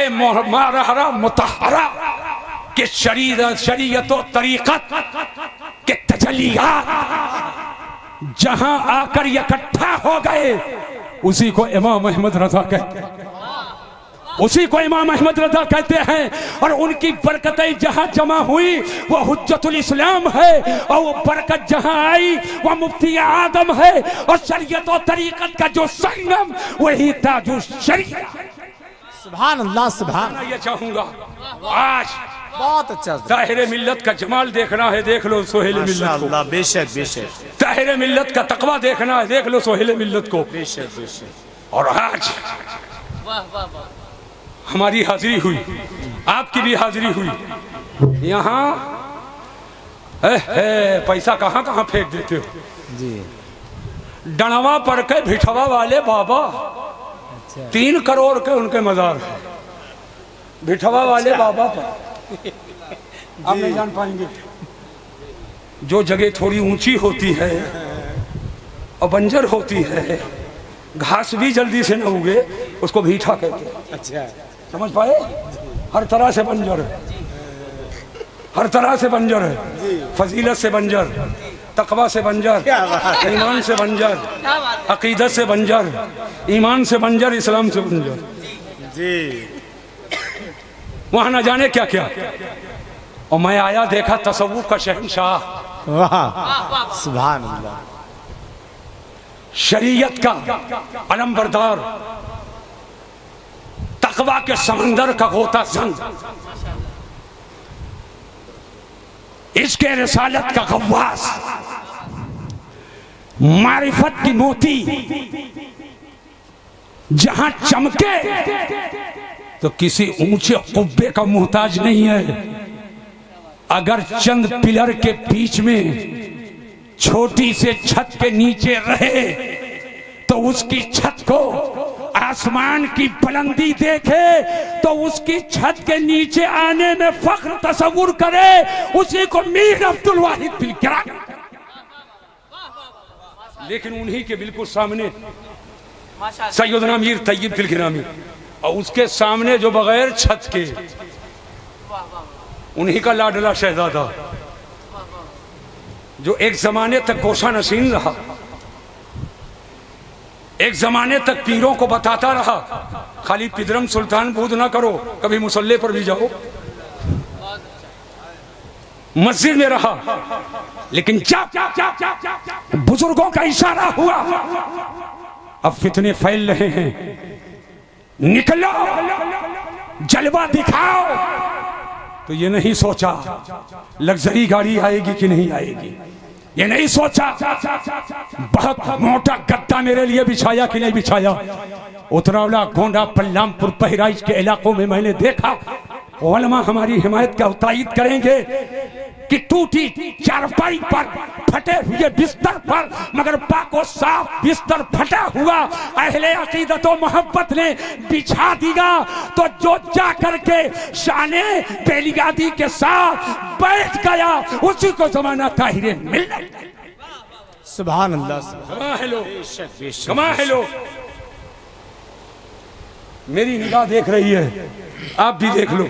C: मारहरा मुतहरा के शरीयत और तरीक़त के तजल्लियात जहां आकर इकट्ठा हो गए, उसी को इमाम अहमद रजा कहते हैं, उसी को इमाम अहमद रजा कहते हैं। और उनकी बरकतें जहां जमा हुई वो हुज्जतुल इस्लाम है, और वो बरकत जहां आई वो मुफ्ती आदम है, और शरीयत और तरीक़त का जो संगम वही ताजुल शरीयत।
D: सुभान अल्लाह, सुभान।
C: ये चाहूंगा आज
D: बहुत अच्छा।
C: ताहिर मिल्लत का जमाल देखना है, देख लो सोहेल मिल्लत को।
D: बेशक बेशक।
C: ताहिर मिल्लत का तकवा देखना है, देख लो सोहेल मिल्लत को।
D: बेशक बेशक।
C: और आज हमारी हाजिरी हुई, आपकी भी हाजिरी हुई यहाँ। पैसा कहाँ कहाँ फेंक देते हो
D: जी।
C: डणवा पर के भिठवा वाले बाबा 3 करोड़ के उनके मजार है, भिठवा वाले बाबा पर। आप नहीं जान पाएंगे। जो जगह थोड़ी ऊंची होती है और बंजर होती है, घास भी जल्दी से न उगे, उसको भीठा कहते हैं।
D: अच्छा,
C: समझ पाए? हर तरह से बंजर है, हर तरह से बंजर है। फजीलत से बंजर, तकवा से बंजर, ईमान से बंजर, अकीदत से बंजर, ईमान से बंजर, इस्लाम से बंजर
D: जी।
C: वहां न जाने क्या क्या। और मैं आया देखा तसव्वुफ का शहंशाह,
D: वाह, सुभान अल्लाह।
C: शरीयत का अलमबरदार, तकवा के समंदर का गोता संग, इसके रिसालत का गव्वास, मारिफत की मोती जहां चमके तो किसी ऊंचे कुब्बे का मोहताज नहीं है। अगर चंद पिलर के बीच में छोटी से छत के नीचे रहे तो उसकी छत को आसमान की बुलंदी देखे तो उसकी छत के नीचे आने में फख्र तसव्वुर करे, उसी को मीर अब्दुल वाहिद बिलगिरामी। लेकिन उन्हीं के बिल्कुल सामने सैयदना मीर तैयब बिलगिरामी, और उसके सामने जो बगैर छत के उन्हीं का लाडला शहजादा, जो एक जमाने तक गोशा नशीन रहा, एक जमाने तक पीरों को बताता रहा खाली पिदरम सुल्तान बूद ना करो, कभी मुसल्ले पर भी जाओ, मस्जिद में रहा। लेकिन जब बुजुर्गों का इशारा हुआ अब फितने फैल रहे हैं, निकलो जलवा दिखाओ, तो ये नहीं सोचा लग्जरी गाड़ी आएगी कि नहीं आएगी, ये नहीं सोचा बहुत मोटा गद्दा मेरे लिए बिछाया कि नहीं बिछाया। उतरौला, गोंडा, बलरामपुर, बहराइच के इलाकों में मैंने देखा उलमा हमारी हिमायत का तायीद करेंगे कि टूटी चारपाई पर, फटे हुए बिस्तर पर, मगर पाको साफ बिस्तर फटा हुआ अहले अकीदत व मोहब्बत ने बिछा दिया, तो जो जा करके शाने बेलियादी के साथ बैठ गया उसी को जमाना ताहिरे मिलने।
D: सुभान अल्लाह।
C: कमा है लोग, कमा है लोग। मेरी निगाह देख रही है, आप भी देख लो।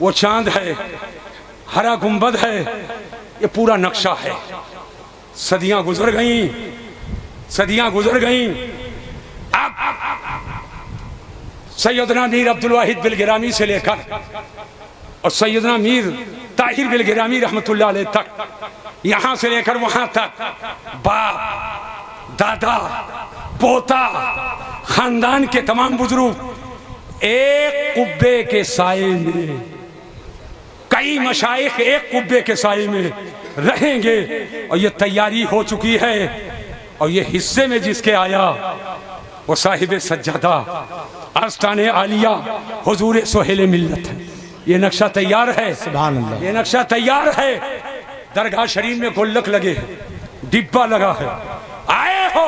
C: वो चांद है, हरा गुंबद है, ये पूरा नक्शा है। सदियां गुजर गईं, सदियां गुजर गईं। अब सैयदना मीर अब्दुल वाहिद बिलगिरामी से लेकर और सैयदना मीर ताहिर बिलगिरामी रहमतुल्लाह अलैह तक, यहां से लेकर वहां तक बाप, दादा, पोता, खानदान के तमाम बुजुर्ग एक कुब्बे के साए में, कई मशाइख एक कुब्बे के साए में रहेंगे और ये तैयारी हो चुकी है। और ये हिस्से में जिसके आया वो साहिब सज्जादा आस्ताने आलिया हुजूर सोहेल मिल्लत है। ये नक्शा तैयार है,
D: सुभान अल्लाह।
C: ये नक्शा तैयार है। दरगाह शरीफ में गुल्लक लगे हैं, डिब्बा लगा है। आए हो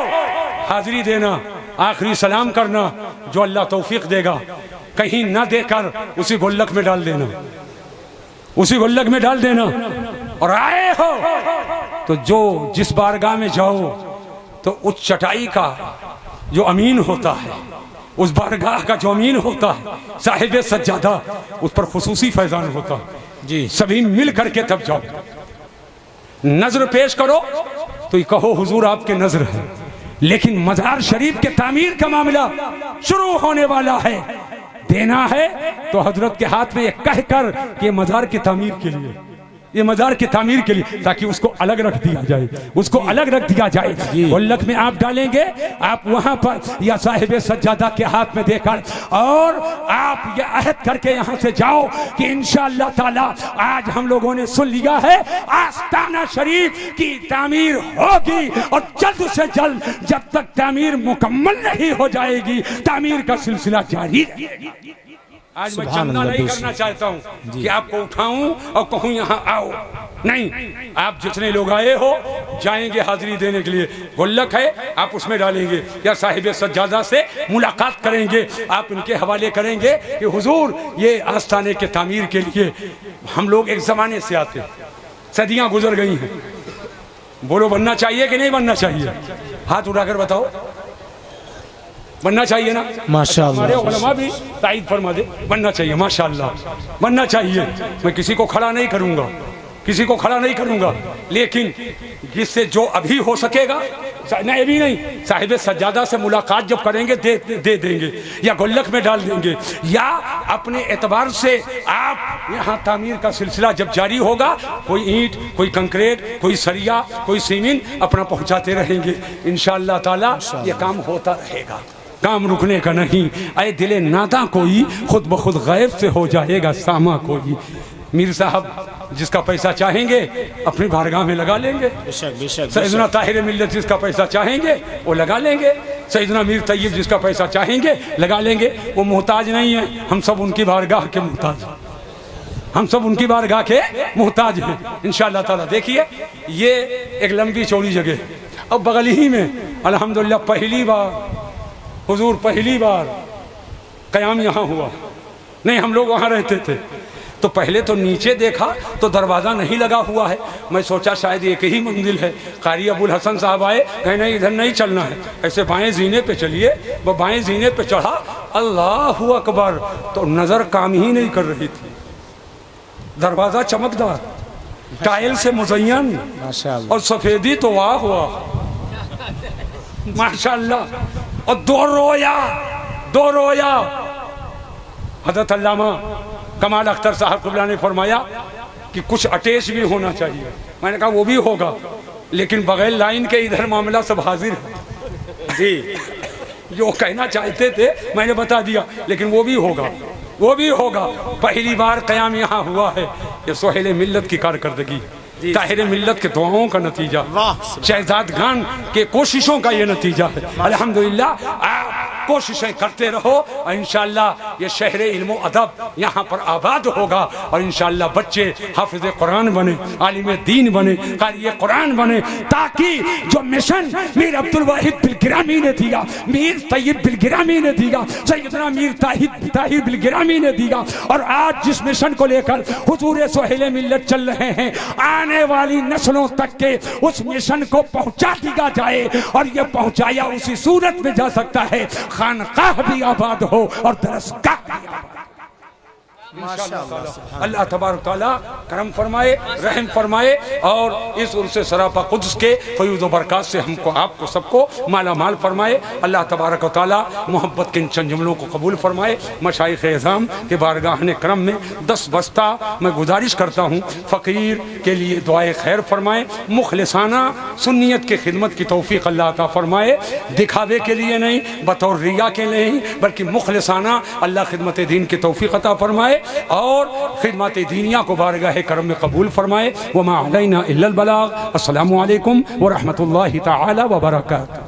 C: हाजिरी देना, आखिरी सलाम करना, जो अल्लाह तौफीक देगा कहीं ना देकर उसी गुल्लक में डाल देना, उसी गुल्लक में डाल देना। और आए हो तो जो जिस बारगाह में जाओ तो उस चटाई का जो अमीन होता है, उस बारगाह का जो अमीन होता है साहिब सज्जादा, उस पर खुसूसी फैजान होता है जी। सभी मिल करके तब जाओ, नजर पेश करो तो ये कहो हुजूर आपके नजर है। लेकिन मजार शरीफ के तामीर का मामला शुरू होने वाला है, देना है तो हजरत के हाथ में ये कहकर कि मजार की तामीर के लिए, ये मजार की तामीर के लिए, ताकि उसको अलग रख दिया जाए, उसको अलग रख दिया जाए। गुल्लक में आप डालेंगे, आप वहां पर या साहिब सज्जादा के हाथ में देकर, और आप ये अहद करके यहाँ से जाओ कि इंशाअल्लाह ताला आज हम लोगों ने सुन लिया है आस्ताना शरीफ की तामीर होगी। और जल्द से जल्द, जब तक तामीर मुकम्मल नहीं हो जाएगी, तामीर का सिलसिला जारी रहेगा। आज मैं चंदा नहीं करना चाहता हूँ कि आपको उठाऊं और कहूँ यहाँ आओ, नहीं। आप जितने लोग आए हो जाएंगे हाजिरी देने के लिए, गुल्लक है आप उसमें डालेंगे या साहिब सज्जादा से मुलाकात करेंगे, आप इनके हवाले करेंगे कि हुजूर ये आस्थाने के तामीर के लिए हम लोग एक जमाने से आते, सदियां गुजर गई हैं। बोलो बनना चाहिए कि नहीं बनना चाहिए? हाथ उठाकर बताओ, बनना चाहिए ना? माशाअल्लाह। हमारे उलमा भी ताईद फरमा दे, बनना चाहिए, माशाअल्लाह बनना चाहिए। मैं किसी को खड़ा नहीं करूंगा, किसी को खड़ा नहीं करूंगा, लेकिन जिससे जो अभी हो सकेगा, नहीं भी नहीं, साहिब सज्जादा से मुलाकात जब करेंगे दे देंगे या गुल्लक में डाल देंगे, या अपने एतबार से आप यहाँ तामीर का सिलसिला जब जारी होगा, कोई ईंट, कोई कंक्रीट, कोई सरिया, कोई सीमेंट अपना पहुँचाते रहेंगे। इंशाअल्लाह ताला ये काम होता रहेगा, काम रुकने का नहीं। अरे दिले नादा कोई खुद ब खुद गैब से हो जाएगा सामा कोई। मीर साहब जिसका पैसा चाहेंगे अपनी बारगाह में लगा लेंगे, सैयदना ताहिर मिल्लत जिसका पैसा चाहेंगे वो लगा लेंगे, सैयदना मीर तैयब जिसका पैसा चाहेंगे लगा लेंगे। वो मोहताज नहीं है, हम सब उनकी बारगाह के मोहताज, हम सब उनकी बारगाह के मोहताज हैं इंशाअल्लाह ताला। देखिए ये एक लंबी चौड़ी जगह, अब बगल ही में अल्हम्दुलिल्लाह पहली बार हुजूर, पहली बार क़याम यहाँ हुआ। नहीं हम लोग वहाँ रहते थे तो पहले तो नीचे देखा तो दरवाज़ा नहीं लगा हुआ है, मैं सोचा शायद एक ही मंजिल है। कारी अबुल हसन साहब आए, कहीं नहीं इधर नहीं चलना है, ऐसे बाएं जीने पे चलिए। वो बाएं जीने पे चढ़ा, अल्लाहु अकबर, तो नज़र काम ही नहीं कर रही थी। दरवाज़ा चमकदार, टाइल से मुज़य्यन और सफ़ेदी तो वाह हुआ माशाअल्लाह। और दो रोया हज़रत अल्लामा कमाल अख्तर साहब क़िबला ने फरमाया कि कुछ अटैच भी होना चाहिए। मैंने कहा वो भी होगा, लेकिन बगैर लाइन के इधर मामला सब हाजिर है जी। जो कहना चाहते थे मैंने बता दिया, लेकिन वो भी होगा, वो भी होगा। पहली बार क़याम यहाँ हुआ है, ये सोहेल मिल्लत की कारकर्दगी, ताहिर मिल्लत के दुआओं का नतीजा, शहजाद खान के कोशिशों का ये नतीजा है। अल्हम्दुलिल्लाह आप कोशिशें करते रहो और इंशाअल्लाह ये शहर इल्म अदब यहाँ पर आबाद होगा और इंशाअल्लाह बच्चे हाफिज कुरान बने, आलिम दीन बने, कारी कुरान बने, ताकि जो मिशन मीर अब्दुल वाहिद बिलगिरामी ने दिया, मीर तैयब बिलगिरामी ने दिया, सैयदना मीर ताहिर बिलगिरामी ने दिया, और आज जिस मिशन को लेकर हुजूर सोहेल मिल्लत चल रहे हैं, आने वाली नस्लों तक के उस मिशन को पहुंचा दिया जाए। और ये पहुंचाया उसी सूरत में जा सकता है खानकाह भी आबाद हो और दरसगाह भी आबाद। अल्लाह तबारक तआला करम फरमाए, रहम फरमाए और इस उर्स सरापा कुद्स के फयूज़ व बरक़ात से हमको आपको सबको माला माल फरमाए। अल्लाह तबारक तआला मोहब्बत के इन चंद जुमलों को कबूल फरमाए। मशाइख़ एज़ाम के बारगाह करम में 10 बस्ता मैं गुजारिश करता हूँ, फ़कीर के लिए दुआए खैर फरमाए, मुखलिसाना सुन्नियत की खिदमत की तौफ़ीक़ अल्लाह अता फरमाए। दिखावे के लिए नहीं, बतौर रिया के नहीं, बल्कि मुखलिसाना अल्लाह खिदमत दीन की तौफ़ीक़ अता फरमाए और खिदमत दीनिया को बारगाह करम में कबूल फरमाए। वमा अलैना इल्लल बलाग। अस्सलामु अलैकुम व रहमतुल्लाहि तआला व बरकातहू।